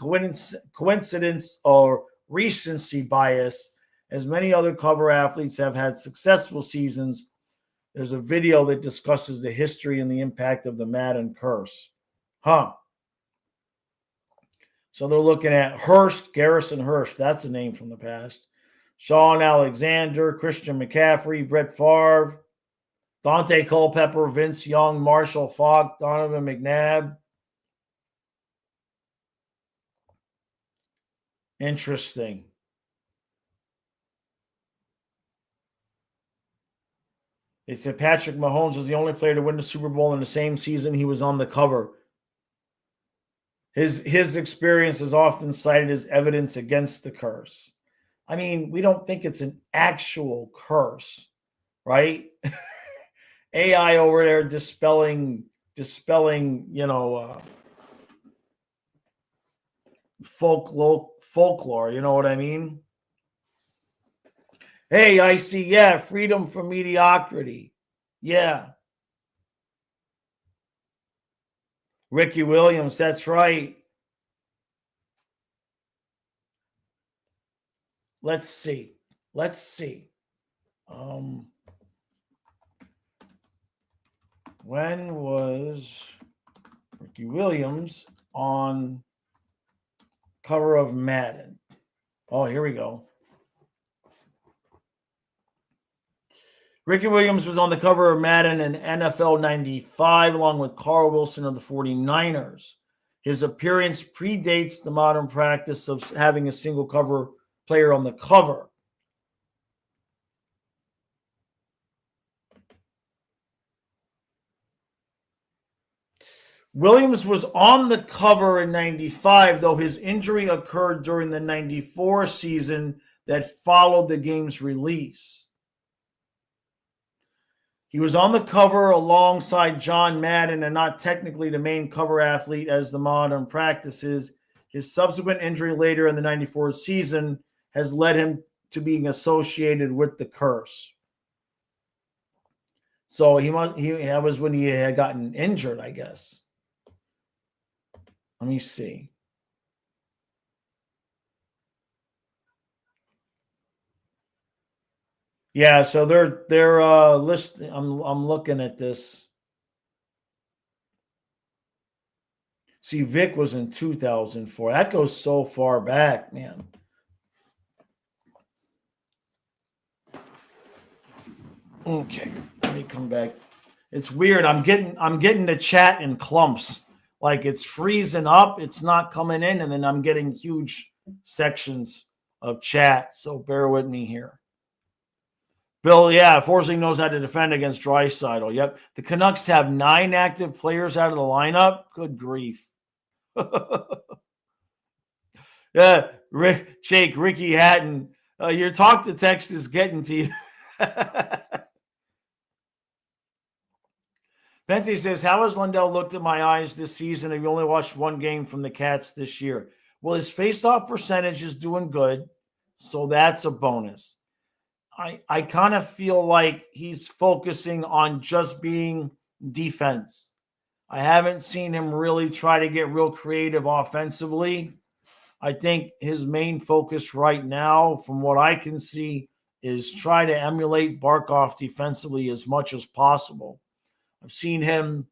coincidence or recency bias, as many other cover athletes have had successful seasons. There's a video that discusses the history and the impact of the Madden curse. So they're looking at Garrison Hurst. That's a name from the past. Sean Alexander, Christian McCaffrey, Brett Favre. Dante Culpepper, Vince Young, Marshall Faulk, Donovan McNabb. Interesting. They said Patrick Mahomes was the only player to win the Super Bowl in the same season he was on the cover. His experience is often cited as evidence against the curse. I mean, we don't think it's an actual curse, right? AI over there dispelling, folklore, you know what I mean? Hey, I see, yeah, freedom from mediocrity. Yeah. Ricky Williams, that's right. Let's see. When was Ricky Williams on cover of Madden? Oh, here we go. Ricky Williams was on the cover of Madden in NFL 95, along with Carl Wilson of the 49ers. His appearance predates the modern practice of having a single cover player on the cover. Williams was on the cover in 95, though his injury occurred during the 94 season that followed the game's release. He was on the cover alongside John Madden and not technically the main cover athlete as the modern practices. His subsequent injury later in the 94 season has led him to being associated with the curse. So that was when he had gotten injured, I guess. Let me see. Yeah, so they're listing. I'm looking at this. See, Vic was in 2004. That goes so far back, man. Okay, let me come back. It's weird. I'm getting the chat in clumps. Like it's freezing up. It's not coming in, and then I'm getting huge sections of chat. So bear with me here. Bill, yeah, Forsling knows how to defend against Draisaitl. Yep. The Canucks have 9 active players out of the lineup. Good grief. Yeah, Jake, Ricky Hatton. Your talk to text is getting to you. Pente says, how has Lundell looked at my eyes this season? Have you only watched one game from the Cats this year? Well, his faceoff percentage is doing good, so that's a bonus. I kind of feel like he's focusing on just being defense. I haven't seen him really try to get real creative offensively. I think his main focus right now, from what I can see, is try to emulate Barkov defensively as much as possible. I've seen him,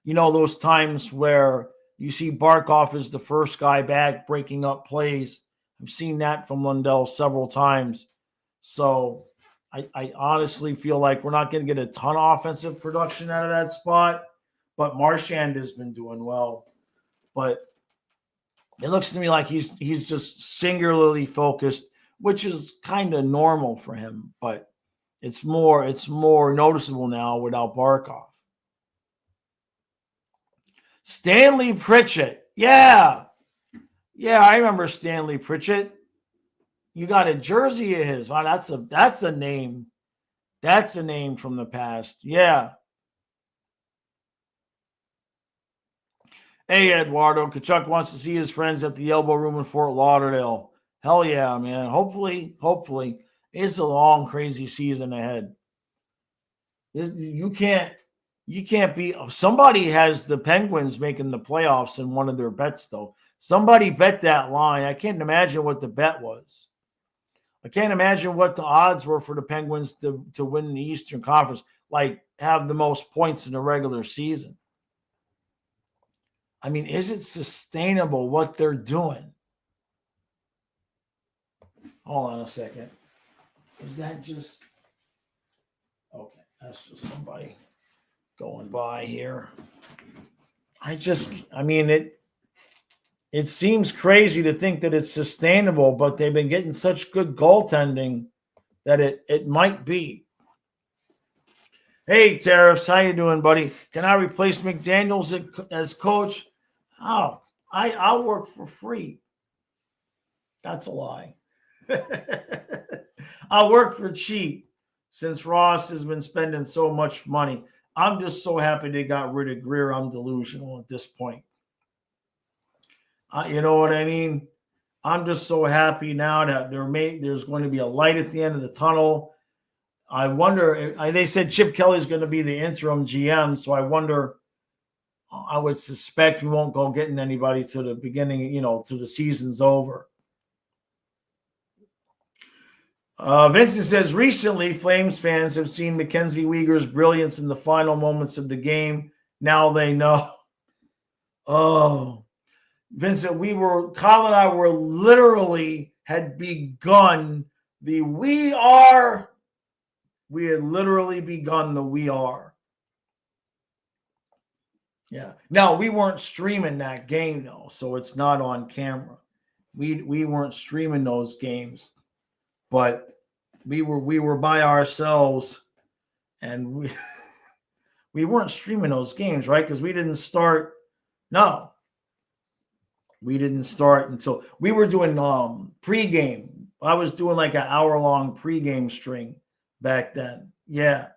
those times where you see Barkov as the first guy back breaking up plays. I've seen that from Lundell several times. So I honestly feel like we're not going to get a ton of offensive production out of that spot, but Marchand has been doing well. But it looks to me like he's just singularly focused, which is kind of normal for him, but it's more noticeable now without Barkov. Stanley Pritchett. Yeah, I remember Stanley Pritchett. You got a jersey of his. Wow, that's a name. That's a name from the past. Yeah. Hey, Eduardo. Kachuk wants to see his friends at the Elbow Room in Fort Lauderdale. Hell yeah, man. Hopefully. It's a long, crazy season ahead. You can't be. Somebody has the Penguins making the playoffs in one of their bets, though. Somebody bet that line. I can't imagine what the bet was. I can't imagine what the odds were for the Penguins to win the Eastern Conference, like have the most points in the regular season. I mean, is it sustainable what they're doing? Hold on a second. Is that just okay? That's just somebody going by here. I mean, it seems crazy to think that it's sustainable, but they've been getting such good goaltending that it might be. Hey, Tariffs, how you doing, buddy? Can I replace McDaniels as coach? Oh, I'll work for free. That's a lie. I'll work for cheap since Ross has been spending so much money. I'm just so happy they got rid of GRIER. I'm delusional at this point. You know what I mean? I'm just so happy now that there's going to be a light at the end of the tunnel. I wonder, they said Chip Kelly's going to be the interim GM, so I wonder, I would suspect we won't go getting anybody to the beginning, to the season's over. Vincent says, recently, Flames fans have seen Mackenzie Weegar's brilliance in the final moments of the game. Now they know. Oh, Vincent, Kyle and I were literally had begun the we had literally begun the we are. Yeah. Now, we weren't streaming that game, though, so it's not on camera. We weren't streaming those games, but we were by ourselves, and we weren't streaming those games, right? Because we didn't start. No, we didn't start until we were doing pregame. I was doing like an hour-long pregame string back then. Yeah.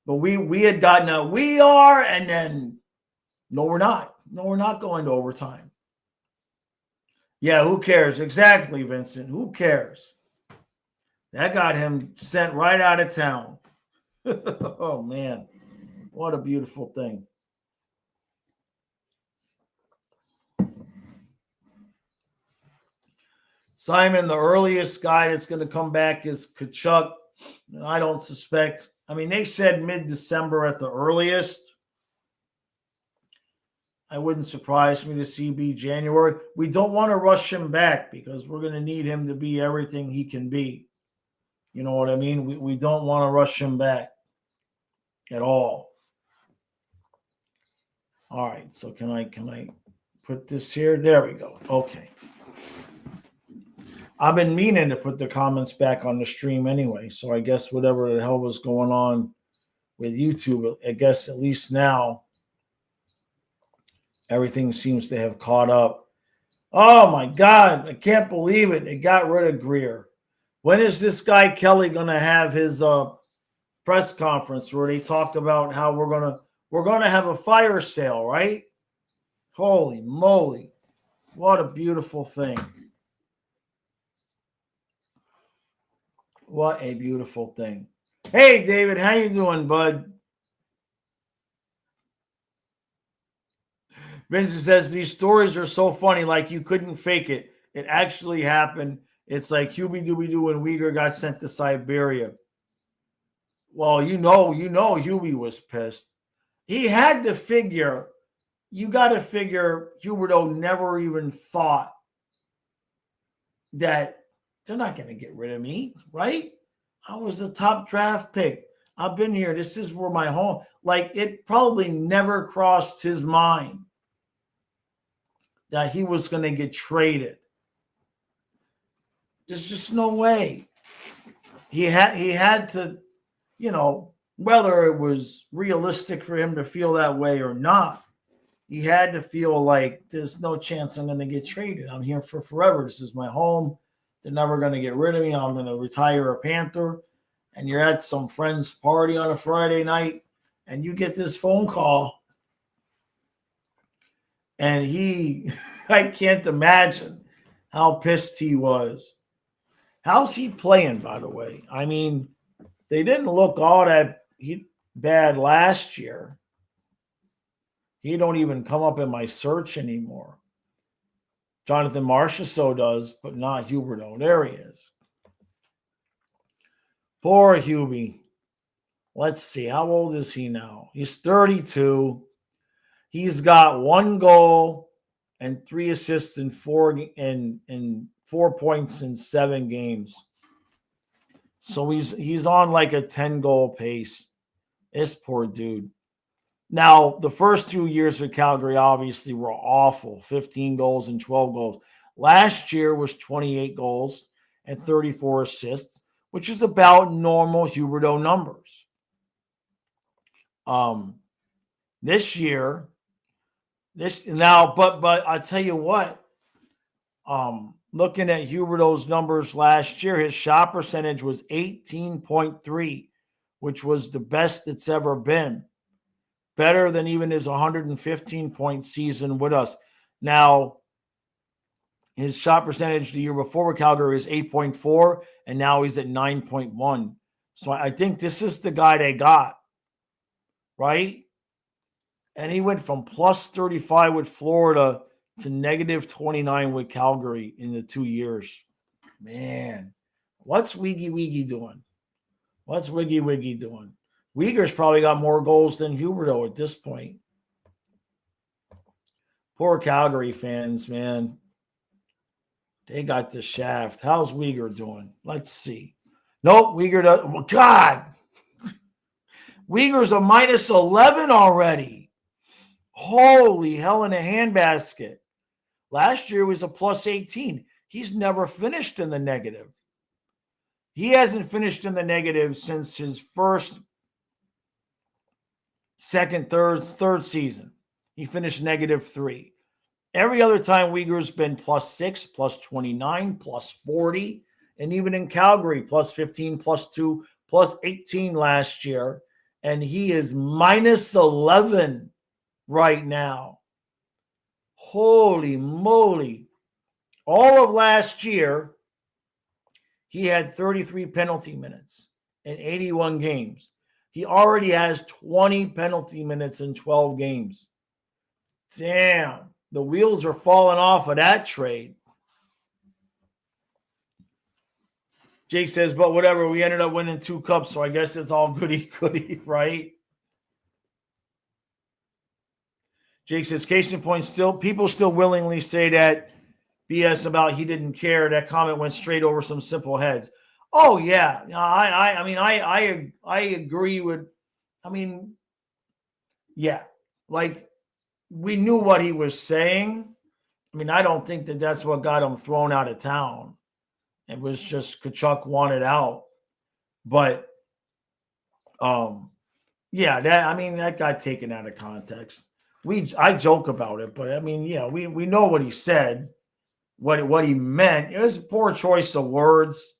But we had gotten a we are, and then no, we're not. No, we're not going to overtime. Yeah, who cares? Exactly, Vincent. Who cares? That got him sent right out of town. Oh, man. What a beautiful thing. Simon, the earliest guy that's going to come back is Kachuk. I don't suspect. I mean, they said mid-December at the earliest. I wouldn't surprise me to see be January. We don't want to rush him back because we're going to need him to be everything he can be. You know what I mean? We don't want to rush him back at all. All right. So can I put this here? There we go. Okay. I've been meaning to put the comments back on the stream anyway. So I guess whatever the hell was going on with YouTube, I guess at least now everything seems to have caught up. Oh my God. I can't believe it. They got rid of GRIER. When is this guy Kelly going to have his press conference where they talk about how we're going to have a fire sale, right? Holy moly. What a beautiful thing. What a beautiful thing. Hey, David, how you doing, bud? Vincent says, these stories are so funny, like you couldn't fake it. It actually happened. It's like Hubie-Dooby-Doo when Uyghur got sent to Siberia. Well, you know, Hubie was pissed. He had to figure, you got to figure Huberto never even thought that they're not going to get rid of me, right? I was the top draft pick. I've been here. This is where my home. Like, it probably never crossed his mind that he was going to get traded. There's just no way. He had to, whether it was realistic for him to feel that way or not, he had to feel like there's no chance I'm going to get traded. I'm here for forever. This is my home. They're never going to get rid of me. I'm going to retire a Panther. And you're at some friend's party on a Friday night, and you get this phone call. And I can't imagine how pissed he was. How's he playing, by the way? I mean, they didn't look all that bad last year. He don't even come up in my search anymore. Jonathan Marchessault does, but not Huberto. There he is. Poor Hubie. Let's see. How old is he now? He's 32. He's got 1 goal and 3 assists in 4 points in 7 games. So he's on like a 10-goal pace. This poor dude. Now, the first 2 years for Calgary obviously were awful, 15 goals and 12 goals. Last year was 28 goals and 34 assists, which is about normal Huberdeau numbers. This year, but I tell you what, looking at Huberdeau's numbers last year, his shot percentage was 18.3, which was the best it's ever been. Better than even his 115-point season with us. Now, his shot percentage the year before with Calgary is 8.4, and now he's at 9.1. So I think this is the guy they got, right? And he went from plus 35 with Florida to negative 29 with Calgary in the 2 years. Man, what's Wiggy doing? What's Wiggy doing? Uyghur's probably got more goals than Huberdeau at this point. Poor Calgary fans, man. They got the shaft. How's Uyghur doing? Let's see. Nope, Uyghur does. Oh, God. Uyghur's a minus 11 already. Holy hell in a handbasket. Last year was a plus 18. He's never finished in the negative. He hasn't finished in the negative since his first, second, third season. He finished -3. Every other time Uyghur's been +6, +29, +40, and even in Calgary, +15, +2, +18 last year. And he is -11 right now. Holy moly. All of last year, he had 33 penalty minutes in 81 games. He already has 20 penalty minutes in 12 games. Damn, the wheels are falling off of that trade. Jake says, but whatever, we ended up winning 2 cups, so I guess it's all goody, right? Jake says, case in point, people still willingly say that BS about he didn't care. That comment went straight over some simple heads. Oh yeah, I agree with. Yeah, like we knew what he was saying. I don't think that that's what got him thrown out of town. It was just Kachuk wanted out, but yeah, that got taken out of context. I joke about it, but we know what he said, what he meant. It was a poor choice of words.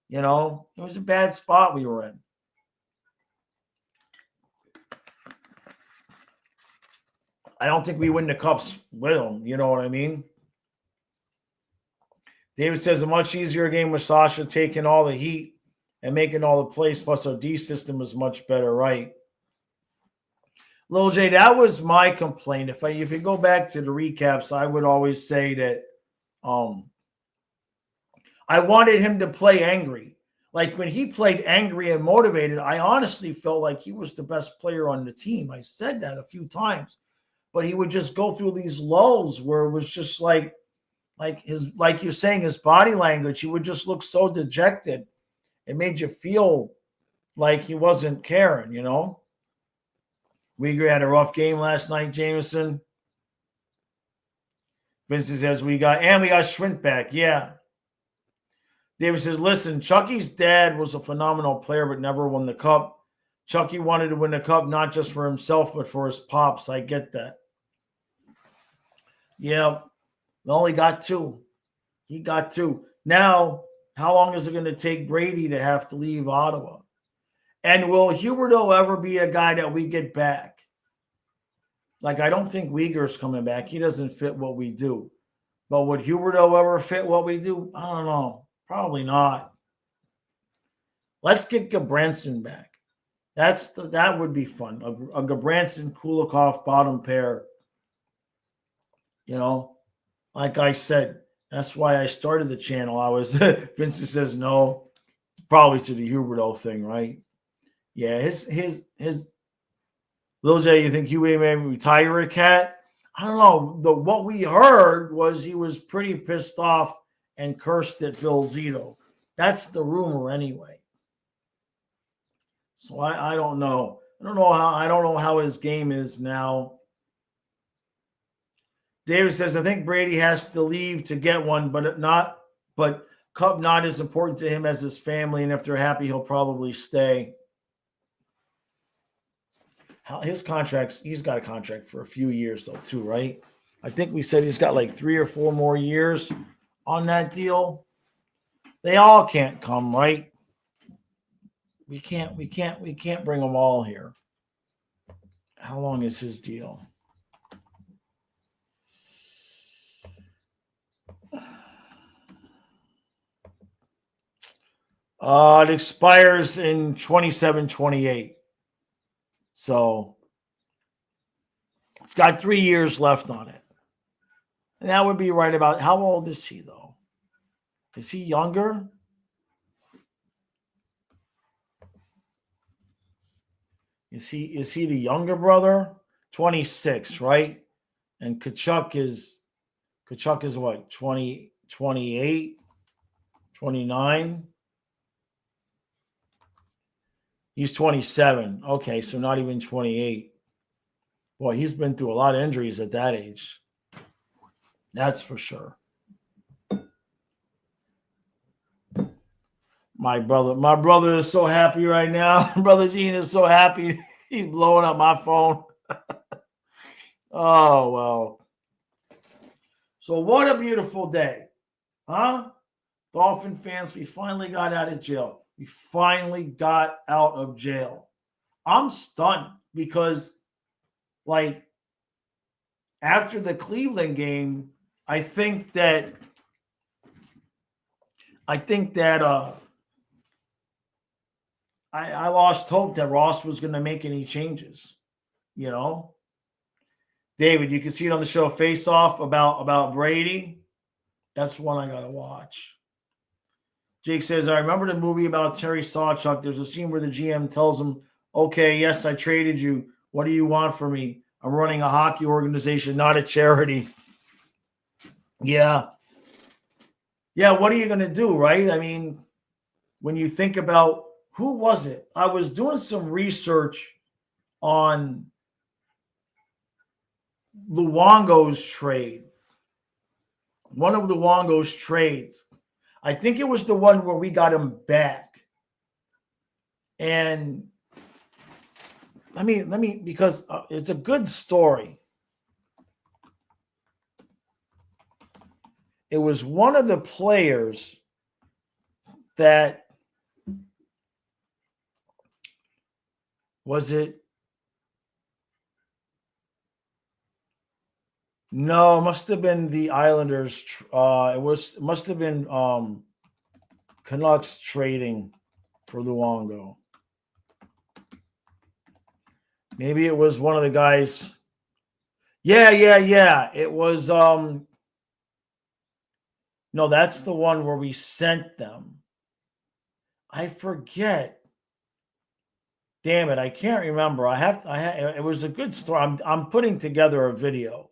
It was a bad spot we were in. I don't think we win the cups with him. You know what I mean? David says a much easier game with Sasha taking all the heat and making all the plays, plus our D system is much better, right? Lil J, that was my complaint. If you go back to the recaps, I would always say that I wanted him to play angry. Like when he played angry and motivated, I honestly felt like he was the best player on the team. I said that a few times, but he would just go through these lulls where it was just like you're saying, his body language, he would just look so dejected. It made you feel like he wasn't caring, Uyghur had a rough game last night, Jameson. Vincent says we got Schwint back. Yeah. David says, listen, Chucky's dad was a phenomenal player, but never won the cup. Chucky wanted to win the cup, not just for himself, but for his pops. I get that. Yeah. Well, he got 2. He got 2. Now, how long is it going to take Brady to have to leave Ottawa? And will Huberdeau ever be a guy that we get back? Like, I don't think Uyghur's coming back. He doesn't fit what we do. But would Huberdeau ever fit what we do? I don't know. Probably not. Let's get Gabranson back. That would be fun. A Gabranson, Kulikov bottom pair. Like I said, that's why I started the channel. Vincent says no, probably to the Huberdeau thing, right? Yeah, his Lil J, you think Huey may retire a cat? I don't know. What we heard was he was pretty pissed off and cursed at Bill Zito. That's the rumor anyway. So I don't know. I don't know how his game is now. David says, I think Brady has to leave to get one, but Cup not as important to him as his family, and if they're happy, he'll probably stay. His contracts, he's got a contract for a few years though, too, right? I think we said he's got like 3 or 4 more years on that deal. They all can't come, right? We can't bring them all here. How long is his deal? It expires in 27-28. So it's got 3 years left on it. And that would be right about, how old is he though? Is he younger? Is he the younger brother? 26, right? And Kachuk is what? 20, 28, 29? He's 27. Okay, so not even 28. Boy, he's been through a lot of injuries at that age. That's for sure. My brother is so happy right now. Brother Gene is so happy. He's blowing up my phone. Oh, well. So what a beautiful day. Huh? Dolphin fans, we finally got out of jail. We finally got out of jail. I'm stunned because, like, after the Cleveland game, I think that I lost hope that Ross was going to make any changes. You know, David, you can see it on the show Face Off about Brady. That's one I got to watch. Jake says, I remember the movie about Terry Sawchuk. There's a scene where the GM tells him, okay, yes, I traded you. What do you want from me? I'm running a hockey organization, not a charity. Yeah. Yeah, what are you going to do, right? I mean, when you think about, who was it? I was doing some research on Luongo's trade. One of Luongo's trades. I think it was the one where we got him back. And let me because it's a good story. It was one of the players that was it? No, it must have been the Islanders. It must have been Canucks trading for Luongo. Maybe it was one of the guys. Yeah. It was no, that's the one where we sent them. I forget. Damn it, I can't remember. It was a good story. I'm putting together a video.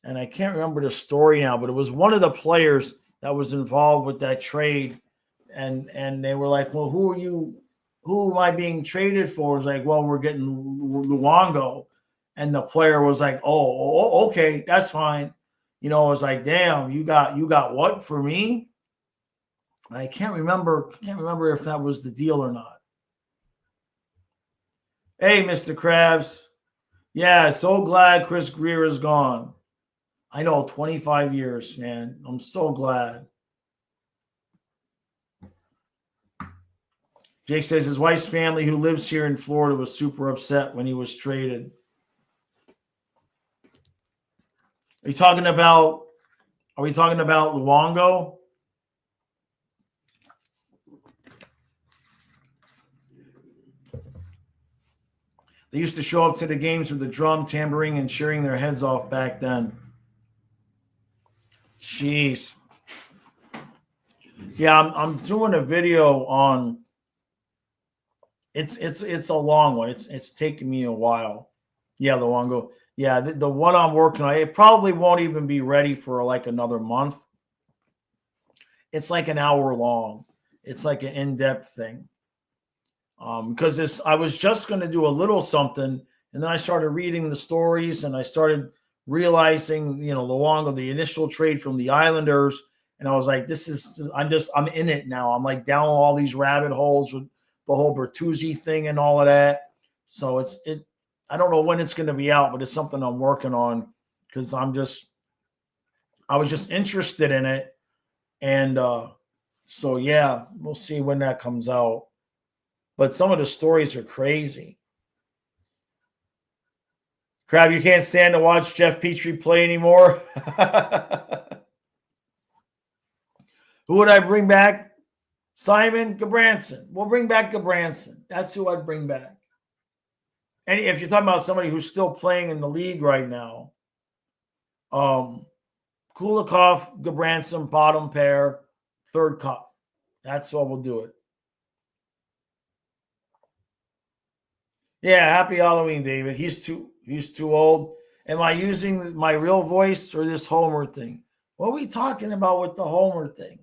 And I can't remember the story now, but it was one of the players that was involved with that trade. And they were like, well, who am I being traded for? It's like, well, we're getting Luongo. And the player was like, oh, okay, that's fine. You know, it was like, damn, you got what for me? And I can't remember if that was the deal or not. Hey, Mr. Krabs. Yeah, so glad Chris GRIER is gone. I know, 25 years, man. I'm so glad. Jake says his wife's family who lives here in Florida was super upset when he was traded. Are we talking about Luongo? They used to show up to the games with the drum, tambourine, and cheering their heads off back then. Jeez. Yeah, I'm doing a video on. It's a long one. It's taking me a while. Yeah, Luongo. Yeah, the one I'm working on, it probably won't even be ready for like another month. It's like an hour long. It's like an in-depth thing. Because I was just going to do a little something, and then I started reading the stories, and I started realizing, the initial trade from the Islanders, and I was like, I'm in it now. I'm like down all these rabbit holes with the whole Bertuzzi thing and all of that. So I don't know when it's going to be out, but it's something I'm working on because I was just interested in it. And so, yeah, we'll see when that comes out. But some of the stories are crazy. Crab, you can't stand to watch Jeff Petrie play anymore. Who would I bring back? Simon Gabranson. We'll bring back Gabranson. That's who I'd bring back. And if you're talking about somebody who's still playing in the league right now, Kulikov, Gabranson, bottom pair, third cup. That's what we'll do it. Yeah, happy Halloween, David. He's too old. Am I using my real voice or this Homer thing? What are we talking about with the Homer thing?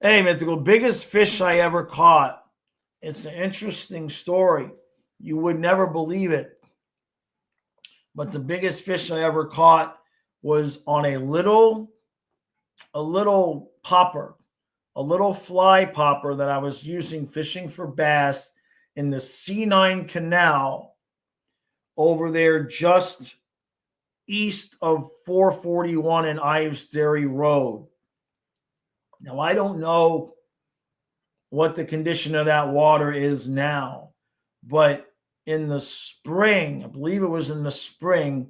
Hey, Mythical, biggest fish I ever caught. It's an interesting story. You would never believe it. But the biggest fish I ever caught was on a little popper, a little fly popper that I was using fishing for bass in the C9 Canal over there just east of 441 and Ives Dairy Road. Now, I don't know what the condition of that water is now, but in the spring, I believe it was in the spring,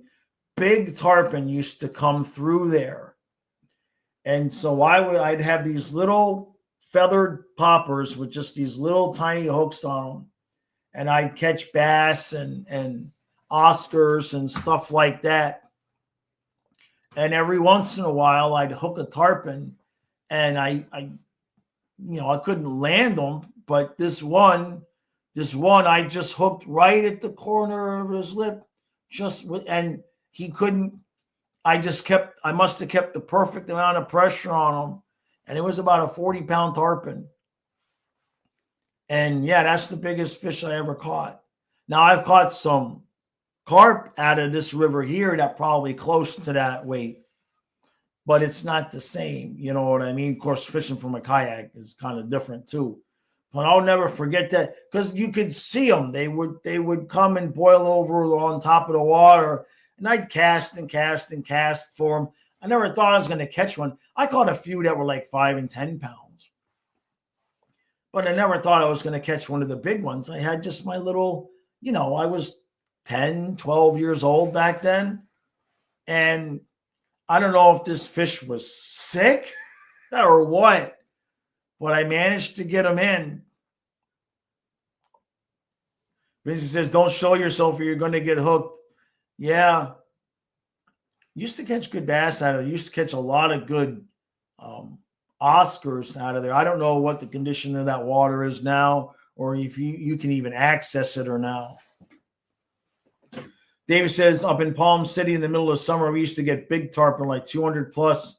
big tarpon used to come through there. And so I'd have these little feathered poppers with just these little tiny hooks on them. And I'd catch bass and Oscars and stuff like that. And every once in a while, I'd hook a tarpon, and I couldn't land them. But this one I just hooked right at the corner of his lip, and he couldn't. I must have kept the perfect amount of pressure on him, and it was about a 40-pound tarpon. And yeah, that's the biggest fish I ever caught. Now I've caught some carp out of this river here that probably close to that weight, but it's not the same. You know what I mean? Of course, fishing from a kayak is kind of different too. But I'll never forget that because you could see them. They would come and boil over on top of the water, and I'd cast and cast and cast for them. I never thought I was going to catch one. I caught a few that were like 5 and 10 pounds, but I never thought I was going to catch one of the big ones. I had just my little, I was 10, 12 years old back then, and I don't know if this fish was sick or what, but I managed to get him in. Vinci says, don't show yourself or you're going to get hooked. Yeah. Used to catch good bass out of there. Used to catch a lot of good Oscars out of there. I don't know what the condition of that water is now, or if you can even access it or now. David says, up in Palm City in the middle of summer, we used to get big tarpon, like 200 plus,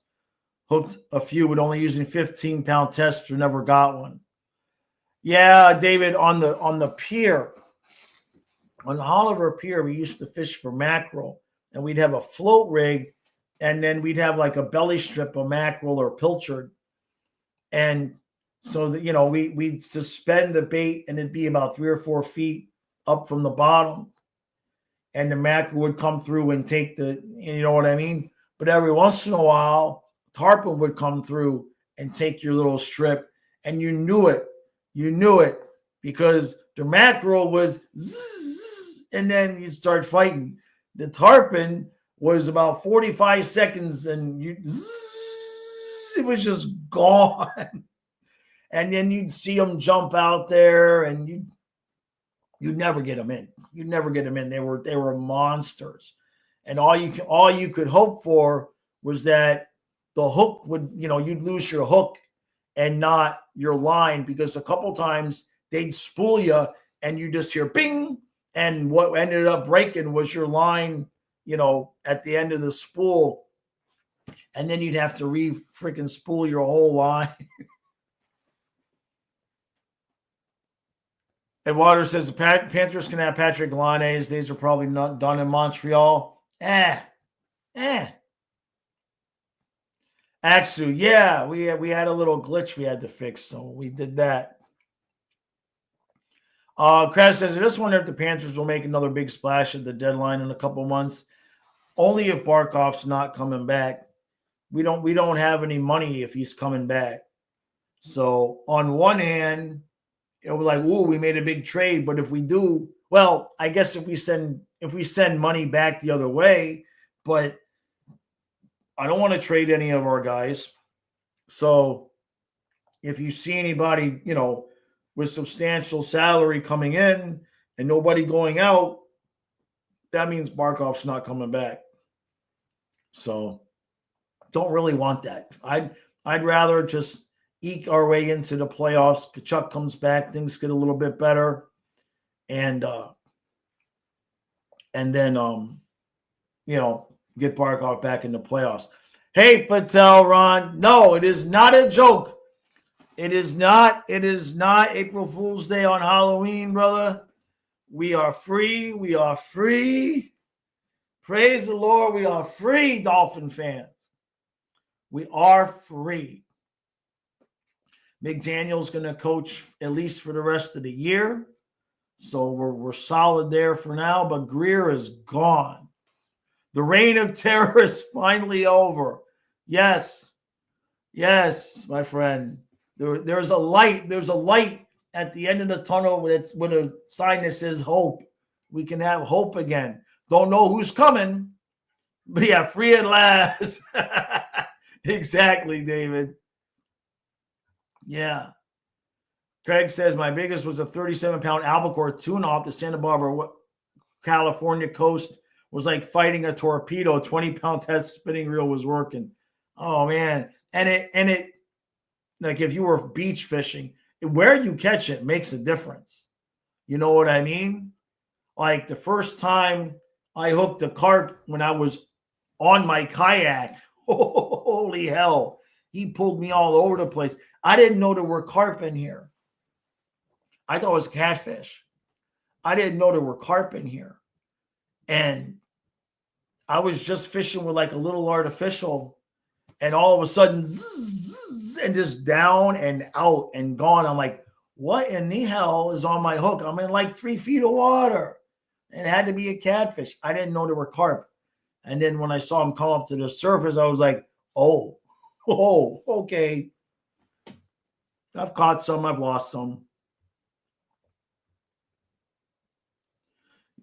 hooked a few, but only using 15-pound tests. We never got one. Yeah, David, on the pier, on the Oliver Pier, we used to fish for mackerel, and we'd have a float rig, and then we'd have like a belly strip of mackerel or pilchard. And so that, we'd suspend the bait, and it'd be about 3 or 4 feet up from the bottom. And the mackerel would come through and take you know what I mean? But every once in a while, tarpon would come through and take your little strip, and you knew it. You knew it because the mackerel was zzz, and then you'd start fighting. The tarpon was about 45 seconds, and it was just gone. And then you'd see them jump out there, and you'd never get them in. You'd never get them in. They were monsters. And all you could hope for was that the hook would, you'd lose your hook and not your line, because a couple times they'd spool you and you just hear bing, and what ended up breaking was your line, at the end of the spool, and then you'd have to freaking spool your whole line. Eduardo says the Panthers can have Patrick Laine. His days are probably not done in Montreal. Axu, yeah, we had a little glitch we had to fix, so we did that. Krabs says, I just wonder if the Panthers will make another big splash at the deadline in a couple months. Only if Barkov's not coming back. We don't have any money if he's coming back. So on one hand, it'll be like, ooh, we made a big trade. But if we do, well, I guess if we send money back the other way, but I don't want to trade any of our guys. So if you see anybody, with substantial salary coming in and nobody going out, that means Barkov's not coming back. So don't really want that. I'd rather just eke our way into the playoffs. Kachuk comes back, things get a little bit better, and then get Barkov back in the playoffs. Hey, Patel, Ron, no, it is not a joke. It is not April Fool's Day on Halloween, brother. We are free. We are free. Praise the Lord. We are free, Dolphin fans. We are free. McDaniel's going to coach at least for the rest of the year. So we're solid there for now, but GRIER is gone. The reign of terror is finally over. Yes, my friend. There's a light. There's a light at the end of the tunnel with a sign that says hope. We can have hope again. Don't know who's coming, but yeah, free at last. Exactly, David. Yeah. Craig says, my biggest was a 37-pound albacore tuna off the Santa Barbara, California coast. Was like fighting a torpedo. 20-pound test spinning reel was working. Oh, man. And it, like if you were beach fishing, where you catch it makes a difference. You know what I mean? Like the first time I hooked a carp when I was on my kayak, holy hell, he pulled me all over the place. I didn't know there were carp in here. I thought it was catfish. I didn't know there were carp in here. And I was just fishing with like a little artificial, and all of a sudden, zzz, and just down and out and gone. I'm like, what in the hell is on my hook? I'm in like 3 feet of water. And it had to be a catfish. I didn't know there were carp. And then when I saw him come up to the surface, I was like, oh, okay. I've caught some, I've lost some.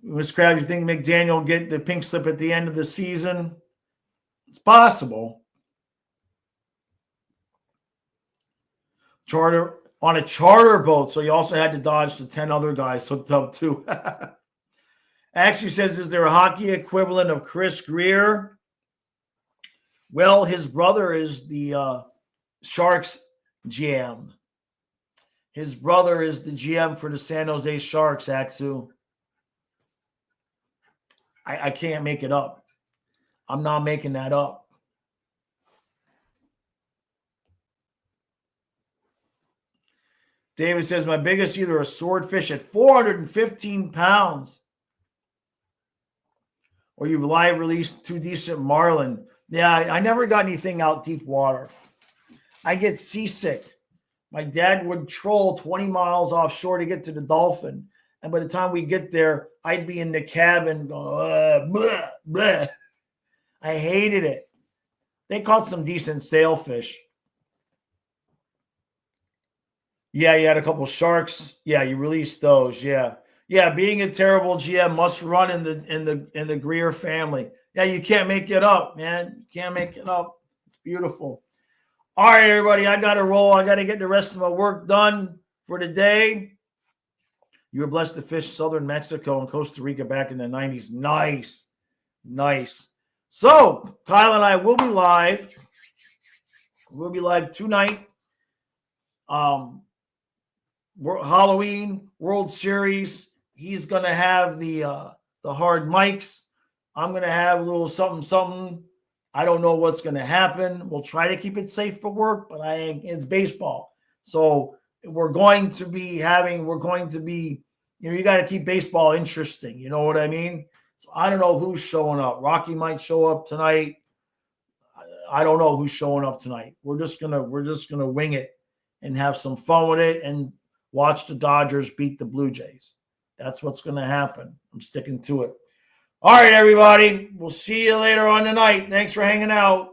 Ms. Krabs, you think McDaniel will get the pink slip at the end of the season? It's possible. On a charter boat, so you also had to dodge the 10 other guys hooked up too. Actually says, is there a hockey equivalent of Chris GRIER? Well, his brother is the Sharks GM. His brother is the GM for the San Jose Sharks, Axu. I can't make it up. I'm not making that up. David says, my biggest either a swordfish at 415 pounds or you've live released 2 decent marlin. Yeah, I never got anything out deep water. I get seasick. My dad would troll 20 miles offshore to get to the Dolphin. And by the time we get there, I'd be in the cabin going, bleh, bleh. I hated it. They caught some decent sailfish. Yeah, you had a couple sharks. Yeah, you released those. Yeah. Being a terrible GM must run in the GRIER family. Yeah, you can't make it up, man. You can't make it up. It's beautiful. All right, everybody, I got to roll. I got to get the rest of my work done for the day. You were blessed to fish southern Mexico and Costa Rica back in the 90s. Nice. So, Kyle and I will be live. We'll be live tonight. Halloween World Series. He's going to have the hard mics. I'm going to have a little something. I don't know what's going to happen. We'll try to keep it safe for work, but it's baseball. So we're going to be You got to keep baseball interesting. You know what I mean? So I don't know who's showing up. Rocky might show up tonight. I don't know who's showing up tonight. We're just gonna wing it and have some fun with it and watch the Dodgers beat the Blue Jays. That's what's gonna happen. I'm sticking to it. All right, everybody. We'll see you later on tonight. Thanks for hanging out.